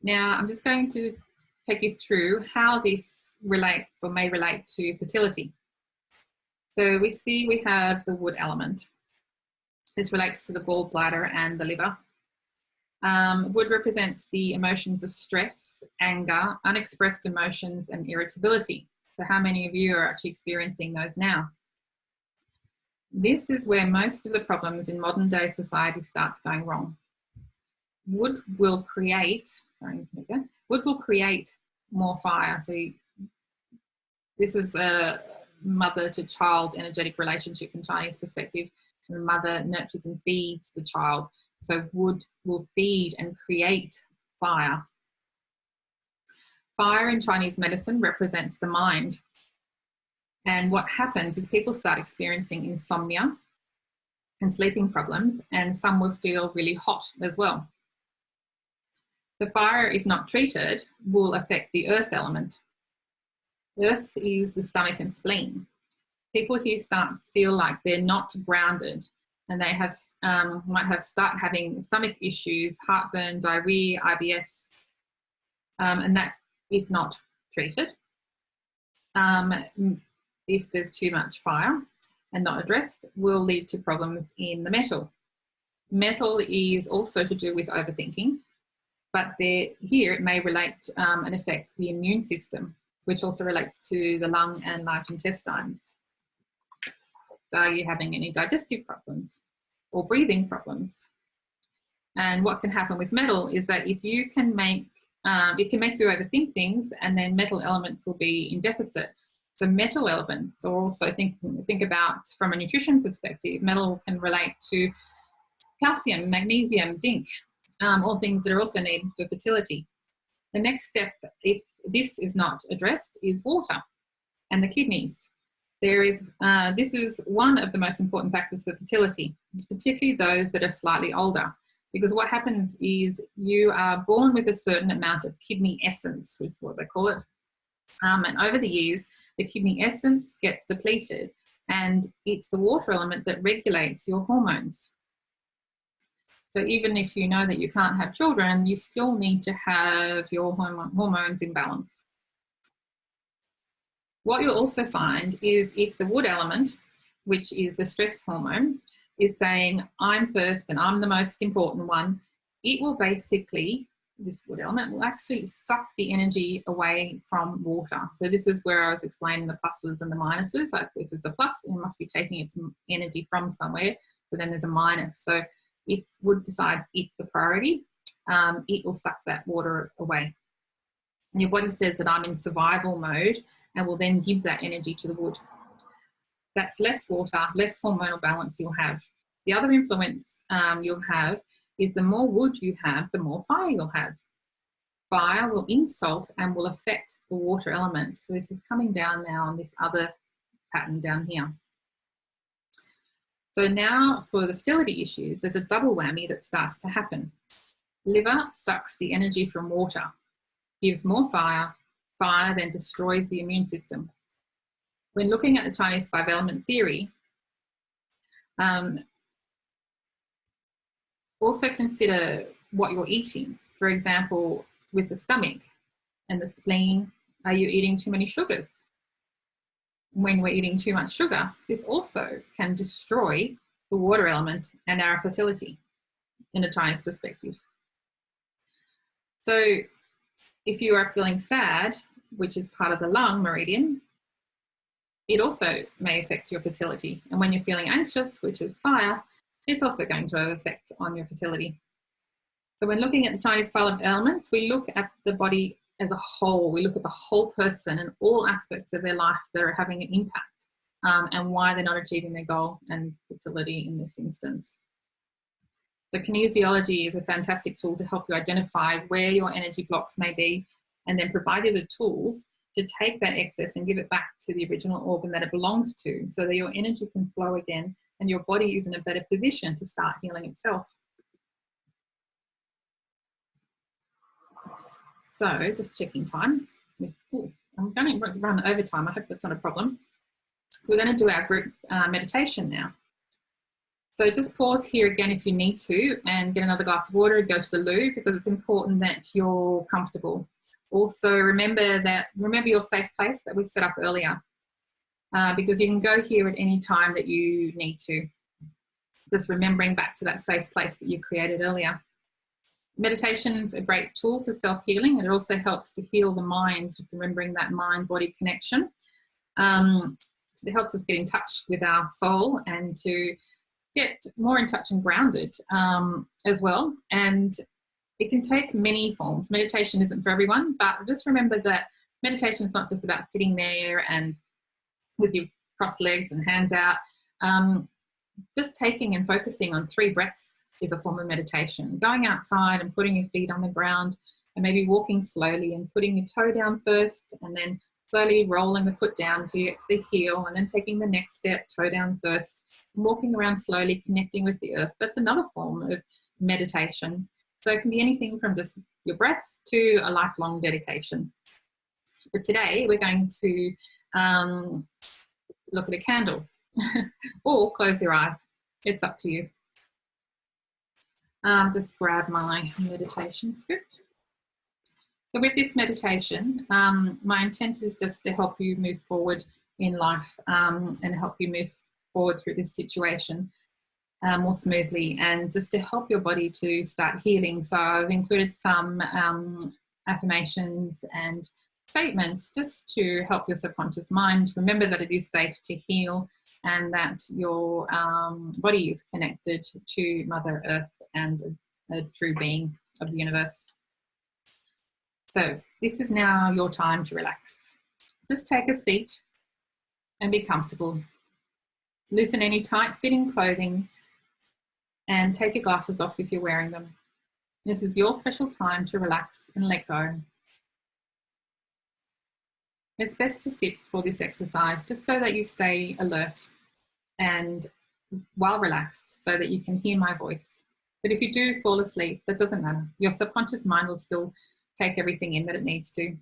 Now I'm just going to take you through how this relates or may relate to fertility. So we have the wood element. This relates to the gallbladder and the liver. Wood represents the emotions of stress, anger, unexpressed emotions, and irritability. So how many of you are actually experiencing those now? This is where most of the problems in modern day society starts going wrong. Wood will create more fire. So this is a mother to child energetic relationship from Chinese perspective. The mother nurtures and feeds the child. So wood will feed and create fire. Fire in Chinese medicine represents the mind. And what happens is people start experiencing insomnia and sleeping problems, and some will feel really hot as well. The fire, if not treated, will affect the earth element. Earth is the stomach and spleen. People here start to feel like they're not grounded, and they might start having stomach issues, heartburn, diarrhea, IBS, and that, if not treated, if there's too much fire and not addressed, will lead to problems in the metal. Metal is also to do with overthinking, but here it may relate and affect the immune system, which also relates to the lung and large intestines. So are you having any digestive problems or breathing problems? And what can happen with metal is that if you can it can make you overthink things, and then metal elements will be in deficit. So metal elements are also think about from a nutrition perspective. Metal can relate to calcium, magnesium, zinc, all things that are also needed for fertility. The next step, if this is not addressed, is water and the kidneys. This is one of the most important factors for fertility, particularly those that are slightly older, because what happens is you are born with a certain amount of kidney essence, which is what they call it. And over the years, the kidney essence gets depleted, and it's the water element that regulates your hormones. So even if you know that you can't have children, you still need to have your hormones in balance. What you'll also find is if the wood element, which is the stress hormone, is saying, I'm first and I'm the most important one, it will basically, this wood element will actually suck the energy away from water. So this is where I was explaining the pluses and the minuses. Like if it's a plus, it must be taking its energy from somewhere. So then there's a minus. So if wood decides it's the priority, it will suck that water away. And your body says that I'm in survival mode, and will then give that energy to the wood. That's less water, less hormonal balance you'll have. The other influence you'll have is the more wood you have, the more fire you'll have. Fire will insult and will affect the water elements. So this is coming down now on this other pattern down here. So now for the fertility issues, there's a double whammy that starts to happen. Liver sucks the energy from water, gives more fire, fire then destroys the immune system. When looking at the Chinese 5-element theory, Also consider what you're eating. For example, with the stomach and the spleen, are you eating too many sugars? When we're eating too much sugar, this also can destroy the water element and our fertility in a Chinese perspective. So if you are feeling sad, which is part of the lung meridian, it also may affect your fertility. And when you're feeling anxious, which is fire, it's also going to have an effect on your fertility. So when looking at the Chinese 5 elements, we look at the body as a whole. We look at the whole person and all aspects of their life that are having an impact, and why they're not achieving their goal and fertility in this instance. The kinesiology is a fantastic tool to help you identify where your energy blocks may be, and then provide you the tools to take that excess and give it back to the original organ that it belongs to, so that your energy can flow again and your body is in a better position to start healing itself. So just checking time. Ooh, I'm going to run over time. I hope that's not a problem. We're going to do our group meditation now. So just pause here again if you need to, and get another glass of water and go to the loo, because it's important that you're comfortable. Also remember your safe place that we set up earlier, because you can go here at any time that you need to. Just remembering back to that safe place that you created earlier. Meditation is a great tool for self-healing, and it also helps to heal the mind, remembering that mind-body connection. So it helps us get in touch with our soul and to get more in touch and grounded as well. And it can take many forms. Meditation isn't for everyone, but just remember that meditation is not just about sitting there and with your crossed legs and hands out. Just taking and focusing on 3 breaths is a form of meditation. Going outside and putting your feet on the ground, and maybe walking slowly and putting your toe down first, and then slowly rolling the foot down until you get to the heel, and then taking the next step, toe down first, and walking around slowly, connecting with the earth. That's another form of meditation. So it can be anything from just your breaths to a lifelong dedication. But today we're going to look at a candle or close your eyes. It's up to you. Just grab my meditation script. So with this meditation, my intent is just to help you move forward in life, and help you move forward through this situation more smoothly, and just to help your body to start healing. So I've included some affirmations and statements just to help your subconscious mind remember that it is safe to heal, and that your body is connected to Mother Earth and a true being of the universe. So this is now your time to relax. Just take a seat and be comfortable. Loosen any tight-fitting clothing and take your glasses off if you're wearing them. This is your special time to relax and let go. It's best to sit for this exercise just so that you stay alert and while relaxed, so that you can hear my voice. But if you do fall asleep, that doesn't matter. Your subconscious mind will still take everything in that it needs to.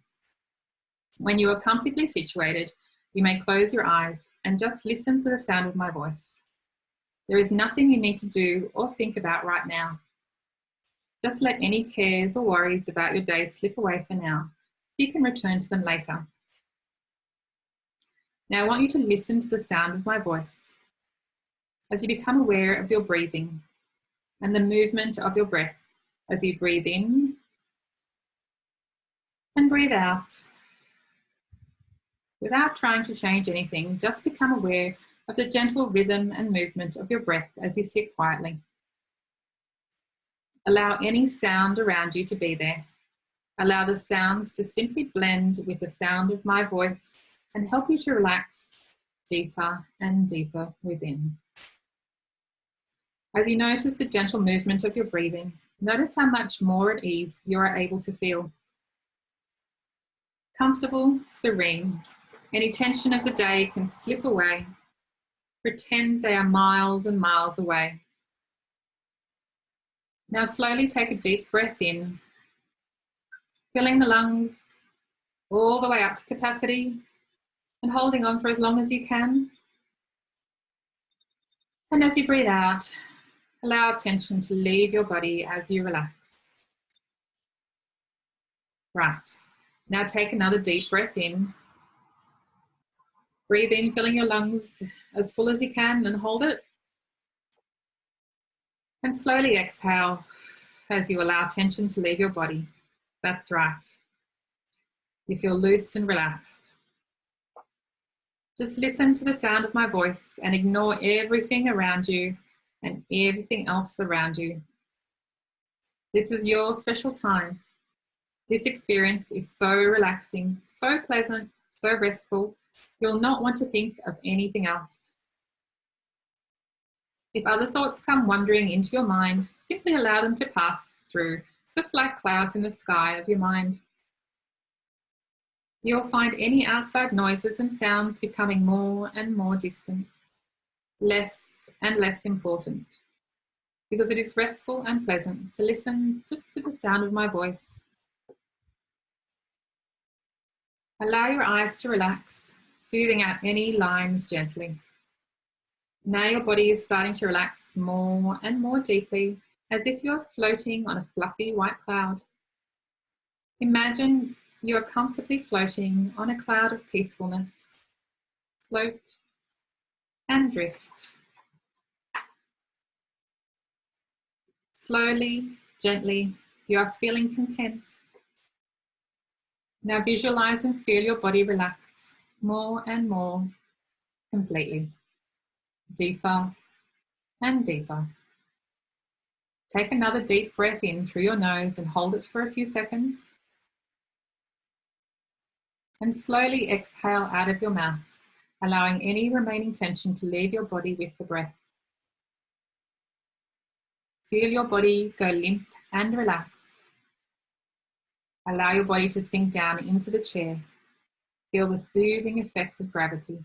When you are comfortably situated, you may close your eyes and just listen to the sound of my voice. There is nothing you need to do or think about right now. Just let any cares or worries about your day slip away for now, so you can return to them later. Now I want you to listen to the sound of my voice as you become aware of your breathing and the movement of your breath as you breathe in and breathe out. Without trying to change anything, just become aware of the gentle rhythm and movement of your breath as you sit quietly. Allow any sound around you to be there. Allow the sounds to simply blend with the sound of my voice and help you to relax deeper and deeper within. As you notice the gentle movement of your breathing, notice how much more at ease you are able to feel. Comfortable, serene. Any tension of the day can slip away. Pretend they are miles and miles away. Now slowly take a deep breath in, filling the lungs all the way up to capacity and holding on for as long as you can. And as you breathe out, Allow tension to leave your body as you relax. Right. Now take another deep breath in. Breathe in, filling your lungs as full as you can, and hold it. And slowly exhale as you allow tension to leave your body. That's right. You feel loose and relaxed. Just listen to the sound of my voice and ignore everything around you and everything else around you. This is your special time. This experience is so relaxing, so pleasant, so restful. You'll not want to think of anything else. If other thoughts come wandering into your mind, simply allow them to pass through, just like clouds in the sky of your mind. You'll find any outside noises and sounds becoming more and more distant, less and less important, because it is restful and pleasant to listen just to the sound of my voice. Allow your eyes to relax, soothing out any lines gently. Now your body is starting to relax more and more deeply, as if you're floating on a fluffy white cloud. Imagine you are comfortably floating on a cloud of peacefulness. Float and drift. Slowly, gently, you are feeling content. Now visualize and feel your body relax more and more completely. Deeper and deeper. Take another deep breath in through your nose and hold it for a few seconds. And slowly exhale out of your mouth, allowing any remaining tension to leave your body with the breath. Feel your body go limp and relaxed. Allow your body to sink down into the chair. Feel the soothing effect of gravity.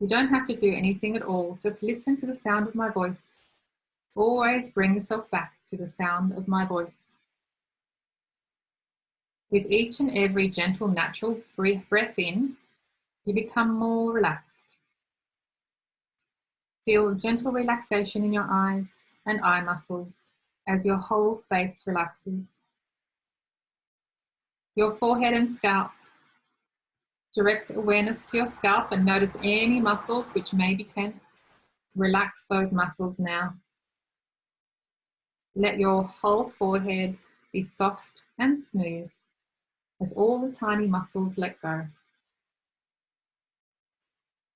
You don't have to do anything at all, just listen to the sound of my voice. Always bring yourself back to the sound of my voice. With each and every gentle, natural breath in, you become more relaxed. Feel gentle relaxation in your eyes and eye muscles as your whole face relaxes. Your forehead and scalp. Direct awareness to your scalp and notice any muscles which may be tense. Relax those muscles now. Let your whole forehead be soft and smooth as all the tiny muscles let go.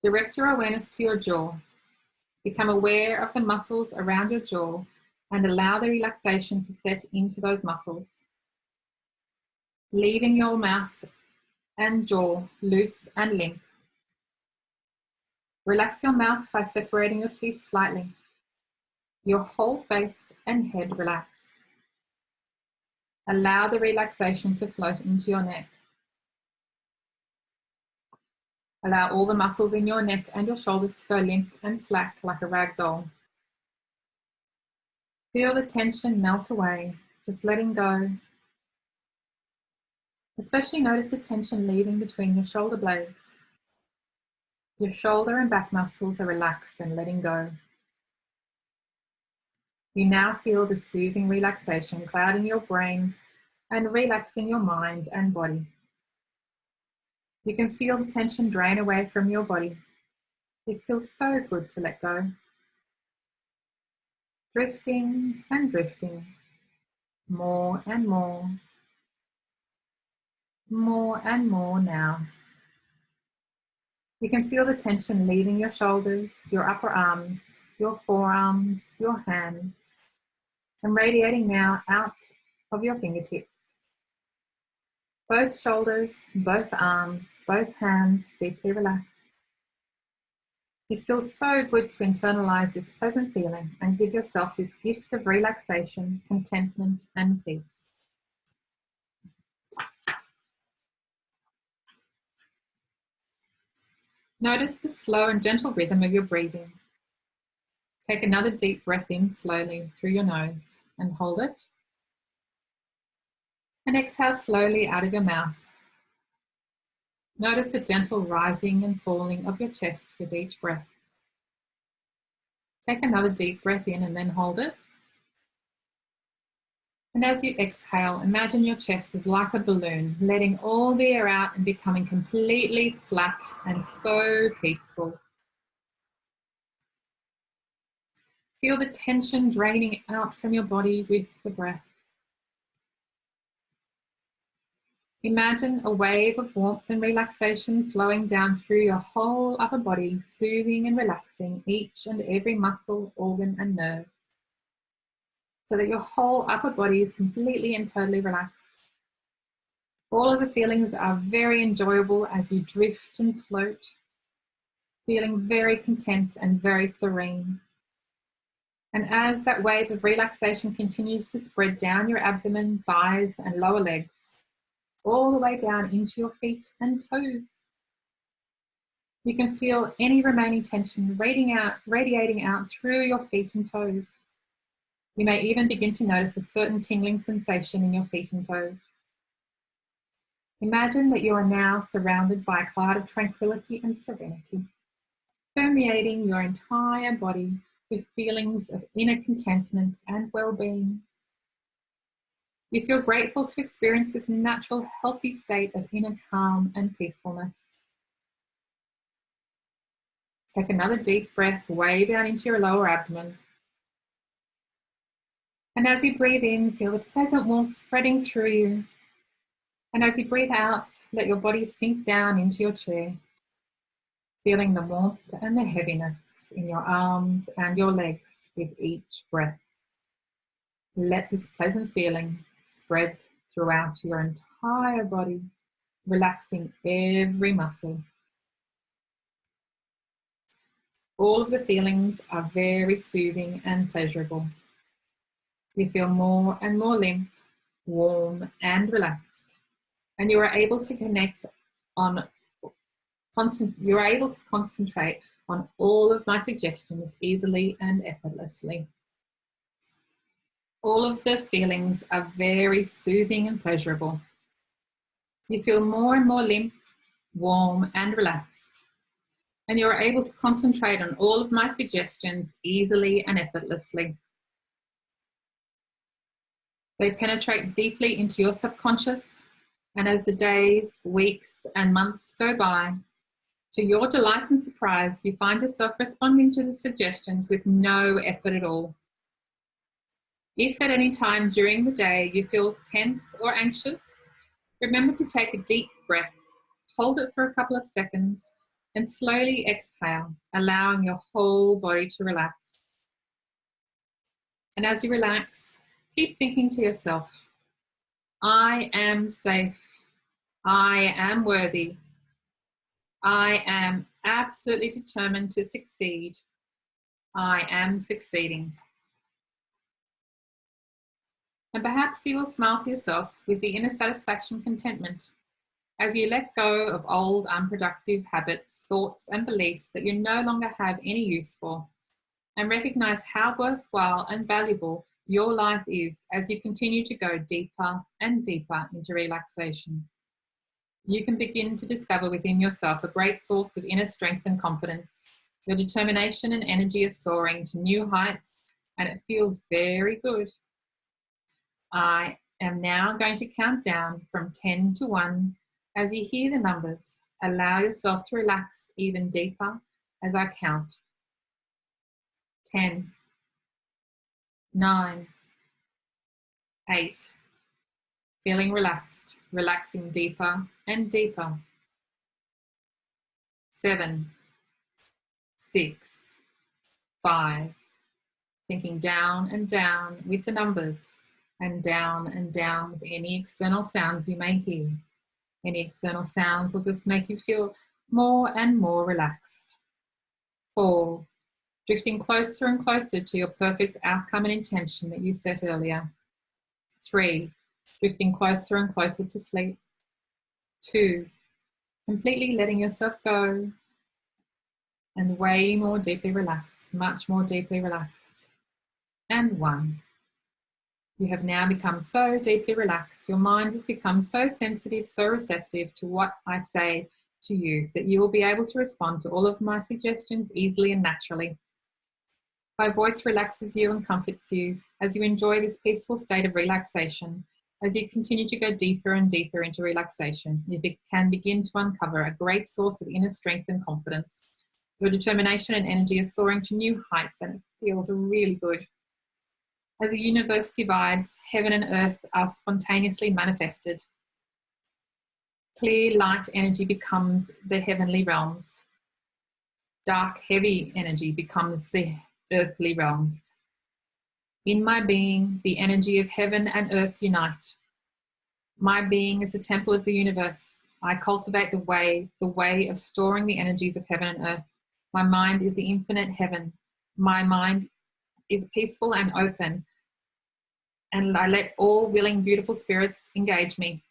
Direct your awareness to your jaw. Become aware of the muscles around your jaw and allow the relaxation to set into those muscles. Leaving your mouth and jaw loose and limp. Relax your mouth by separating your teeth slightly. Your whole face and head relax. Allow the relaxation to float into your neck. Allow all the muscles in your neck and your shoulders to go limp and slack like a rag doll. Feel the tension melt away, just letting go. Especially notice the tension leaving between your shoulder blades. Your shoulder and back muscles are relaxed and letting go. You now feel the soothing relaxation clouding your brain and relaxing your mind and body. You can feel the tension drain away from your body. It feels so good to let go. Drifting and drifting, more and more. More and more now. You can feel the tension leaving your shoulders, your upper arms, your forearms, your hands, and radiating now out of your fingertips. Both shoulders, both arms, both hands deeply relaxed. It feels so good to internalize this pleasant feeling and give yourself this gift of relaxation, contentment, and peace. Notice the slow and gentle rhythm of your breathing. Take another deep breath in slowly through your nose and hold it. And exhale slowly out of your mouth. Notice the gentle rising and falling of your chest with each breath. Take another deep breath in and then hold it. And as you exhale, imagine your chest is like a balloon, letting all the air out and becoming completely flat and so peaceful. Feel the tension draining out from your body with the breath. Imagine a wave of warmth and relaxation flowing down through your whole upper body, soothing and relaxing each and every muscle, organ, and nerve, so that your whole upper body is completely and totally relaxed. All of the feelings are very enjoyable as you drift and float, feeling very content and very serene. And as that wave of relaxation continues to spread down your abdomen, thighs, and lower legs, all the way down into your feet and toes, you can feel any remaining tension radiating out through your feet and toes. You may even begin to notice a certain tingling sensation in your feet and toes. Imagine that you are now surrounded by a cloud of tranquility and serenity, permeating your entire body with feelings of inner contentment and well-being. You feel grateful to experience this natural, healthy state of inner calm and peacefulness. Take another deep breath way down into your lower abdomen. And as you breathe in, feel the pleasant warmth spreading through you. And as you breathe out, let your body sink down into your chair, feeling the warmth and the heaviness in your arms and your legs with each breath. Let this pleasant feeling spread throughout your entire body, relaxing every muscle. All of the feelings are very soothing and pleasurable. You feel more and more limp, warm and relaxed. And you are able to concentrate on all of my suggestions easily and effortlessly. All of the feelings are very soothing and pleasurable. You feel more and more limp, warm and relaxed. And you are able to concentrate on all of my suggestions easily and effortlessly. They penetrate deeply into your subconscious, and as the days, weeks, and months go by, to your delight and surprise, you find yourself responding to the suggestions with no effort at all. If at any time during the day you feel tense or anxious, remember to take a deep breath, hold it for a couple of seconds, and slowly exhale, allowing your whole body to relax. And as you relax, keep thinking to yourself, I am safe. I am worthy. I am absolutely determined to succeed. I am succeeding. And perhaps you will smile to yourself with the inner satisfaction contentment as you let go of old unproductive habits, thoughts, and beliefs that you no longer have any use for, and recognize how worthwhile and valuable your life is as you continue to go deeper and deeper into relaxation. You can begin to discover within yourself a great source of inner strength and confidence. Your determination and energy are soaring to new heights, and it feels very good. I am now going to count down from 10 to 1. As you hear the numbers, allow yourself to relax even deeper as I count. 10, 9, 8, feeling relaxed, relaxing deeper and deeper. 7, 6, 5, sinking down and down with the numbers, and down with any external sounds you may hear. Any external sounds will just make you feel more and more relaxed. 4, drifting closer and closer to your perfect outcome and intention that you set earlier. 3, drifting closer and closer to sleep. 2, completely letting yourself go and way more deeply relaxed, much more deeply relaxed. And 1. You have now become so deeply relaxed, your mind has become so sensitive, so receptive to what I say to you that you will be able to respond to all of my suggestions easily and naturally. My voice relaxes you and comforts you as you enjoy this peaceful state of relaxation. As you continue to go deeper and deeper into relaxation, you can begin to uncover a great source of inner strength and confidence. Your determination and energy is soaring to new heights, and it feels really good. As the universe divides, heaven and earth are spontaneously manifested. Clear light energy becomes the heavenly realms. Dark, heavy energy becomes the earthly realms. In my being, the energy of heaven and earth unite. My being is the temple of the universe. I cultivate the way of storing the energies of heaven and earth. My mind is the infinite heaven. My mind is peaceful and open, and I let all willing, beautiful spirits engage me.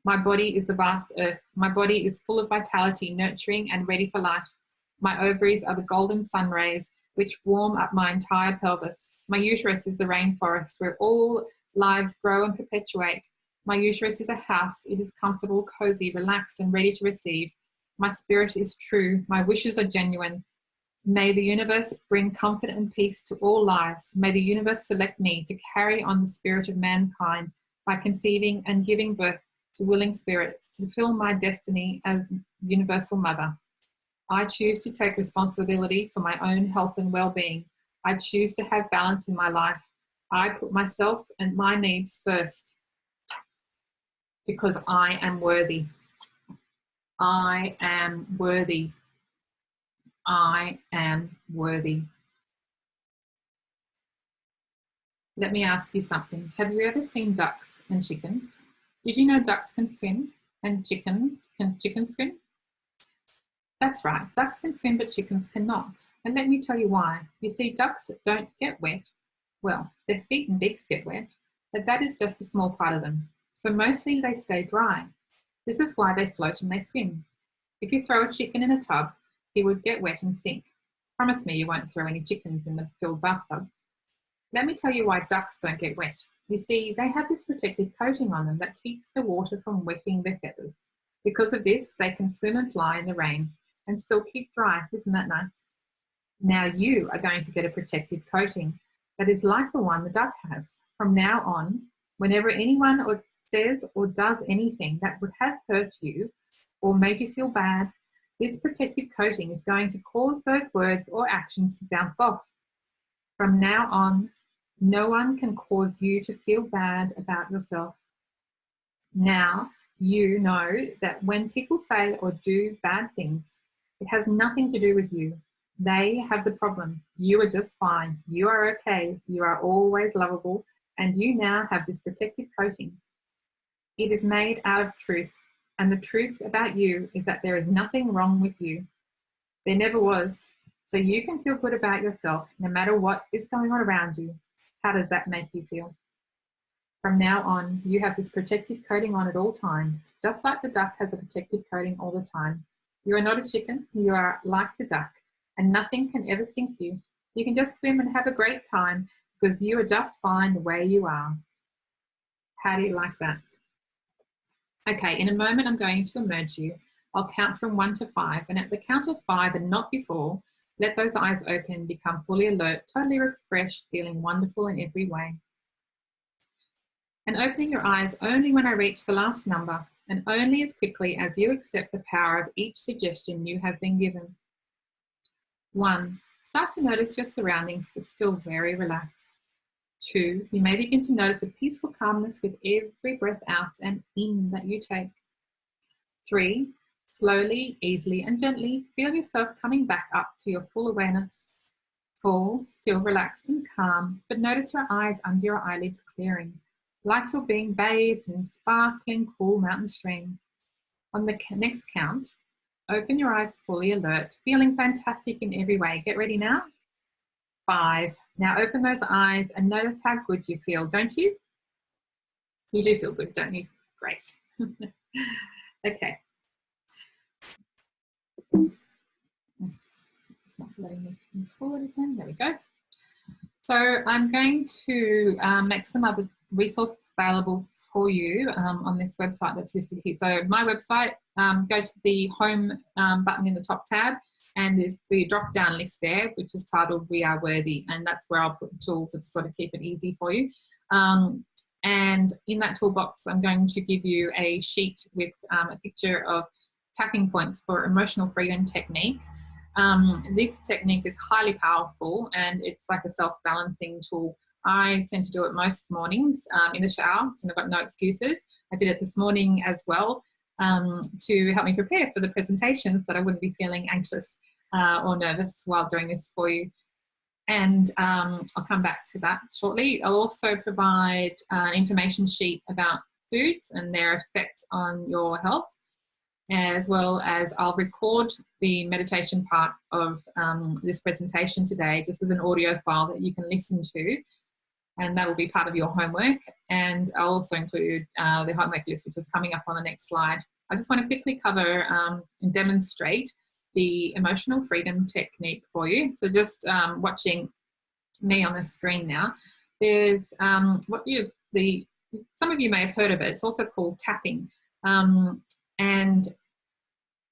My body is the vast earth. My body is full of vitality, nurturing, and ready for life. My ovaries are the golden sun rays, which warm up my entire pelvis. My uterus is the rainforest, where all lives grow and perpetuate. My uterus is a house. It is comfortable, cozy, relaxed, and ready to receive. My spirit is true. My wishes are genuine. May the universe bring comfort and peace to all lives. May the universe select me to carry on the spirit of mankind by conceiving and giving birth to willing spirits to fulfill my destiny as universal mother. I choose to take responsibility for my own health and well-being. I choose to have balance in my life. I put myself and my needs first because I am worthy. I am worthy. I am worthy. Let me ask you something. Have you ever seen ducks and chickens? Did you know ducks can swim and chickens swim? That's right, ducks can swim but chickens cannot. And let me tell you why. You see, ducks don't get wet. Well, their feet and beaks get wet, but that is just a small part of them. So mostly they stay dry. This is why they float and they swim. If you throw a chicken in a tub, he would get wet and sink. Promise me you won't throw any chickens in the filled bathtub. Let me tell you why ducks don't get wet. You see, they have this protective coating on them that keeps the water from wetting their feathers. Because of this, they can swim and fly in the rain and still keep dry. Isn't that nice? Now you are going to get a protective coating that is like the one the duck has. From now on, whenever anyone says or does anything that would have hurt you or made you feel bad, this protective coating is going to cause those words or actions to bounce off. From now on, no one can cause you to feel bad about yourself. Now you know that when people say or do bad things, it has nothing to do with you. They have the problem. You are just fine. You are okay. You are always lovable. And you now have this protective coating. It is made out of truth. And the truth about you is that there is nothing wrong with you. There never was. So you can feel good about yourself no matter what is going on around you. How does that make you feel? From now on, you have this protective coating on at all times, just like the duck has a protective coating all the time. You are not a chicken, you are like the duck, and nothing can ever sink you. You can just swim and have a great time because you are just fine the way you are. How do you like that? Okay, in a moment I'm going to immerse you. I'll count from 1 to 5, and at the count of 5 and not before, let those eyes open, become fully alert, totally refreshed, feeling wonderful in every way. And opening your eyes only when I reach the last number, and only as quickly as you accept the power of each suggestion you have been given. 1, start to notice your surroundings, but still very relaxed. 2, you may begin to notice a peaceful calmness with every breath out and in that you take. 3, slowly, easily, and gently feel yourself coming back up to your full awareness. 4, still relaxed and calm, but notice your eyes under your eyelids clearing, like you're being bathed in sparkling, cool mountain stream. On the next count, open your eyes fully alert, feeling fantastic in every way. Get ready now. 5. Now open those eyes and notice how good you feel, don't you? You do feel good, don't you? Great. Okay. It's not letting me move forward again. There we go. So I'm going to make some other resources available for you on this website that's listed here. So my website, go to the home button in the top tab And there's the drop down list there, which is titled We Are Worthy. And that's where I'll put tools to sort of keep it easy for you. And in that toolbox, I'm going to give you a sheet with a picture of tapping points for emotional freedom technique. This technique is highly powerful, and it's like a self-balancing tool. I tend to do it most mornings in the shower, and I've got no excuses. I did it this morning as well to help me prepare for the presentation, so that I wouldn't be feeling anxious or nervous while doing this for you. And I'll come back to that shortly. I'll also provide an information sheet about foods and their effect on your health, as well as I'll record the meditation part of this presentation today, just as an audio file that you can listen to, and that will be part of your homework. And I'll also include the homework list, which is coming up on the next slide. I just want to quickly cover and demonstrate the emotional freedom technique for you. So just watching me on the screen now, there's some of you may have heard of it. It's also called tapping. And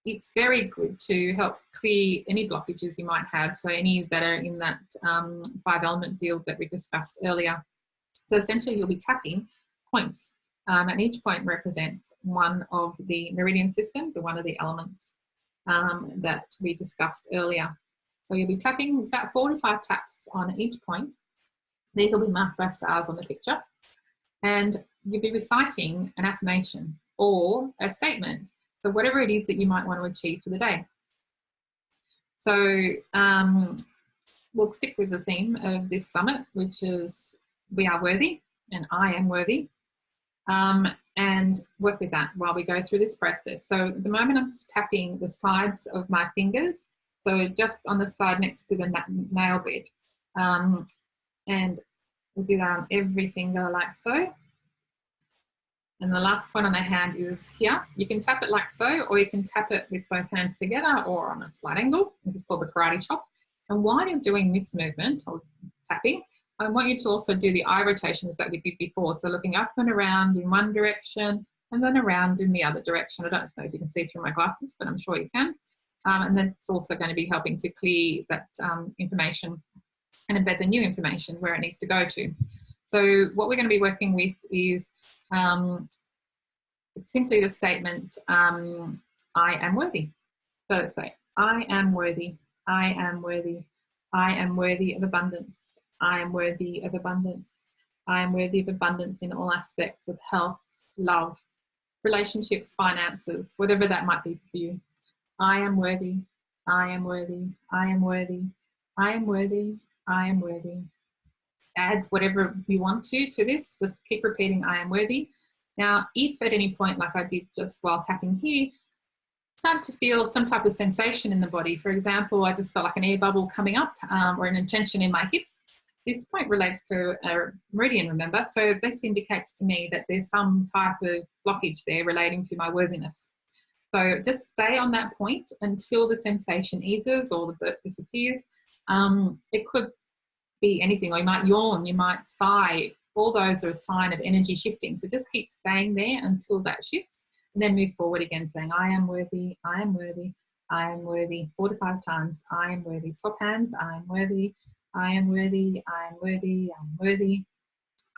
it's very good to help clear any blockages you might have, so any that are in that 5-element field that we discussed earlier. So essentially you'll be tapping points, and each point represents one of the meridian systems or one of the elements that we discussed earlier. So you'll be tapping, it's about 4 to 5 taps on each point. These will be marked by stars on the picture. And you'll be reciting an affirmation or a statement. So whatever it is that you might want to achieve for the day. So we'll stick with the theme of this summit, which is We Are Worthy and I Am Worthy, and work with that while we go through this process. So at the moment I'm just tapping the sides of my fingers, so just on the side next to the nail bed. And we'll do that on every finger like so. And the last point on the hand is here. You can tap it like so, or you can tap it with both hands together or on a slight angle. This is called the karate chop. And while you're doing this movement or tapping, I want you to also do the eye rotations that we did before. So looking up and around in one direction and then around in the other direction. I don't know if you can see through my glasses, but I'm sure you can. And then it's also going to be helping to clear that information and embed the new information where it needs to go to. So what we're going to be working with is simply the statement, I am worthy. So let's say, I am worthy, I am worthy, I am worthy of abundance, I am worthy of abundance, I am worthy of abundance in all aspects of health, love, relationships, finances, whatever that might be for you. I am worthy, I am worthy, I am worthy, I am worthy, I am worthy. Add whatever you want to this, just keep repeating I am worthy. Now, if at any point, like I did just while tapping here, start to feel some type of sensation in the body, for example, I just felt like an air bubble coming up or an tension in my hips, this point relates to a meridian, remember? So this indicates to me that there's some type of blockage there relating to my worthiness. So just stay on that point until the sensation eases or the burp disappears. It could be anything, or you might yawn, you might sigh. All those are a sign of energy shifting. So just keep staying there until that shifts, and then move forward again saying, I am worthy, I am worthy, I am worthy, 4 to 5 times, I am worthy. Swap hands, I am worthy, I am worthy, I am worthy, I am worthy,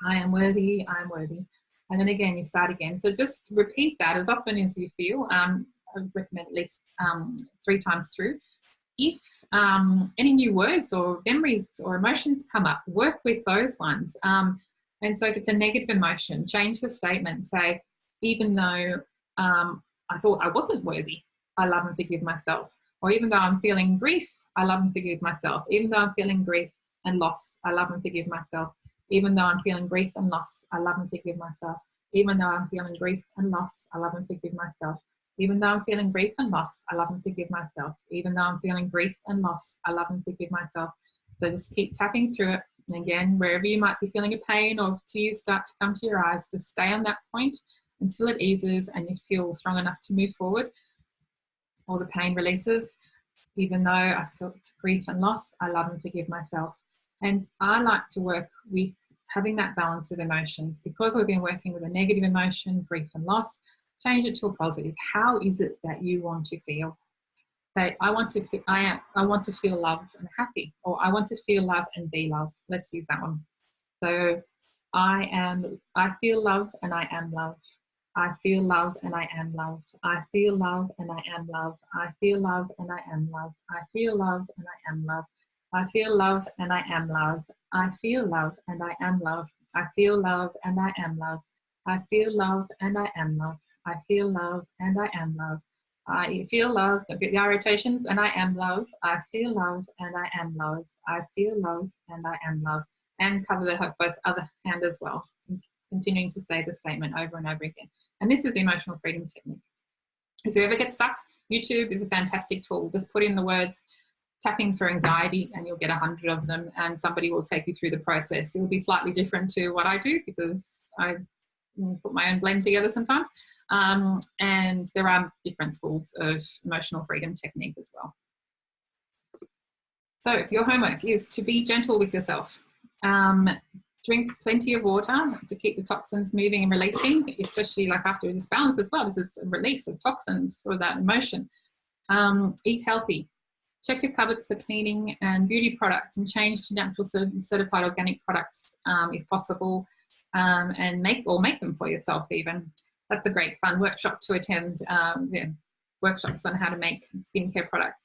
I am worthy, I am worthy. And then again, you start again. So just repeat that as often as you feel. I would recommend at least 3 times through. If any new words or memories or emotions come up, work with those ones. And so if it's a negative emotion, change the statement. Say, even though I thought I wasn't worthy, I love and forgive myself. Or even though I'm feeling grief, I love and forgive myself. Even though I'm feeling grief and loss, I love and forgive myself. Even though I'm feeling grief and loss, I love and forgive myself. Even though I'm feeling grief and loss, I love and forgive myself. Even though I'm feeling grief and loss, I love and forgive myself. Even though I'm feeling grief and loss, I love and forgive myself. So just keep tapping through it. And again, wherever you might be feeling a pain or tears start to come to your eyes, just stay on that point until it eases and you feel strong enough to move forward or the pain releases. Even though I felt grief and loss, I love and forgive myself. And I like to work with having that balance of emotions. Because we've been working with a negative emotion, grief and loss, change it to a positive. How is it that you want to feel? say, I want to feel loved and happy, or I want to feel love and be loved. Let's use that one. So I feel love and I am love. I feel love and I am love. I feel love and I am love. I feel love and I am love. I feel love and I am love. I feel love and I am love. I feel love and I am love. I feel love and I am love. I feel love and I am love. I feel love and I am love. I feel love, don't get the eye rotations, and I am love. I feel love and I am love. I feel love and I am love. And cover the both other hand as well, continuing to say the statement over and over again. And this is the emotional freedom technique. If you ever get stuck, YouTube is a fantastic tool. Just put in the words tapping for anxiety and you'll get 100 of them, and somebody will take you through the process. It will be slightly different to what I do because I put my own blend together sometimes. And there are different schools of emotional freedom technique as well. So your homework is to be gentle with yourself. Drink plenty of water to keep the toxins moving and releasing, especially like after this balance as well. This is a release of toxins for that emotion. Eat healthy. Check your cupboards for cleaning and beauty products, and change to natural certified organic products if possible, and make them for yourself even. That's a great fun workshop to attend, workshops on how to make skincare products.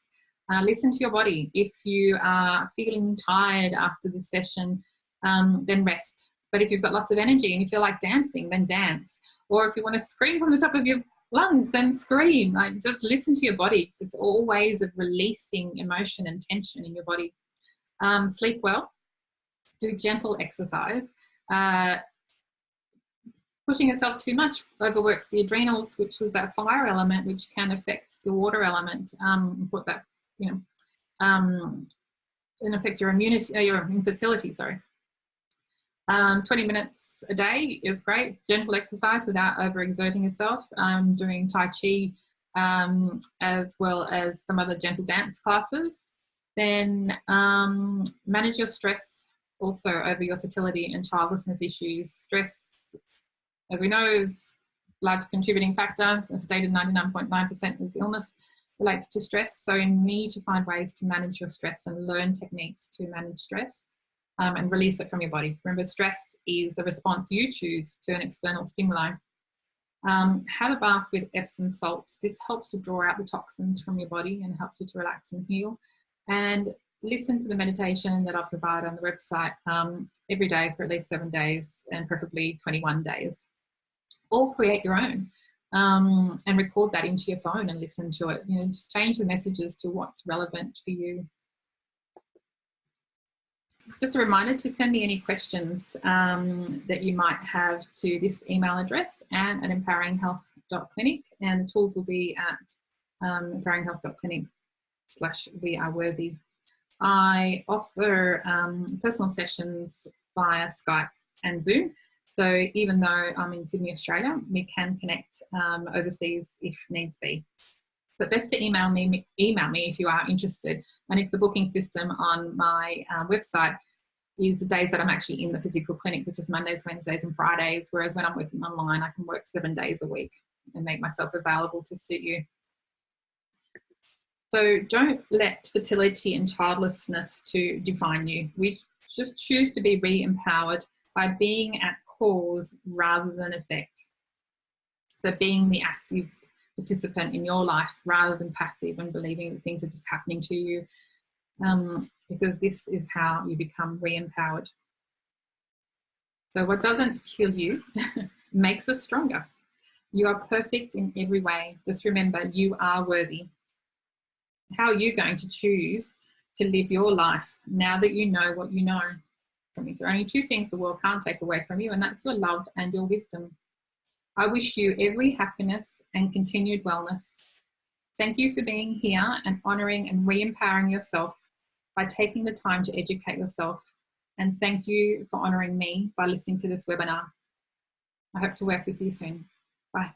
Listen to your body. If you are feeling tired after the session, then rest. But if you've got lots of energy and you feel like dancing, then dance. Or if you want to scream from the top of your lungs, then scream. Like, just listen to your body. It's all ways of releasing emotion and tension in your body. Sleep well. Do gentle exercise. Pushing yourself too much overworks the adrenals, which was that fire element, which can affect the water element. Put that, and affect your immunity, your infertility. Sorry. 20 minutes a day is great. Gentle exercise without overexerting yourself. Doing Tai Chi, as well as some other gentle dance classes. Then manage your stress also over your fertility and childlessness issues. Stress, as we know, is a large contributing factor. A stated 99.9% of illness relates to stress. So you need to find ways to manage your stress and learn techniques to manage stress and release it from your body. Remember, stress is a response you choose to an external stimuli. Have a bath with Epsom salts. This helps to draw out the toxins from your body and helps you to relax and heal. And listen to the meditation that I provide on the website every day for at least 7 days, and preferably 21 days. Or create your own and record that into your phone and listen to it. Just change the messages to what's relevant for you. Just a reminder to send me any questions that you might have to this email address, and at empoweringhealth.clinic, and the tools will be at empoweringhealth.clinic/weareworthy. I offer personal sessions via Skype and Zoom. So even though I'm in Sydney, Australia, we can connect overseas if needs be. But best to email me if you are interested. And it's the booking system on my website is the days that I'm actually in the physical clinic, which is Mondays, Wednesdays and Fridays. Whereas when I'm working online, I can work 7 days a week and make myself available to suit you. So don't let fertility and childlessness to define you. We just choose to be re-empowered by being at cause rather than effect. So being the active participant in your life rather than passive and believing that things are just happening to you, because this is how you become re-empowered. So what doesn't kill you makes us stronger. You are perfect in every way. Just remember, you are worthy. How are you going to choose to live your life now that you know what you know? There are only two things the world can't take away from you, and that's your love and your wisdom. I wish you every happiness and continued wellness. Thank you for being here and honouring and re-empowering yourself by taking the time to educate yourself. And thank you for honouring me by listening to this webinar. I hope to work with you soon. Bye.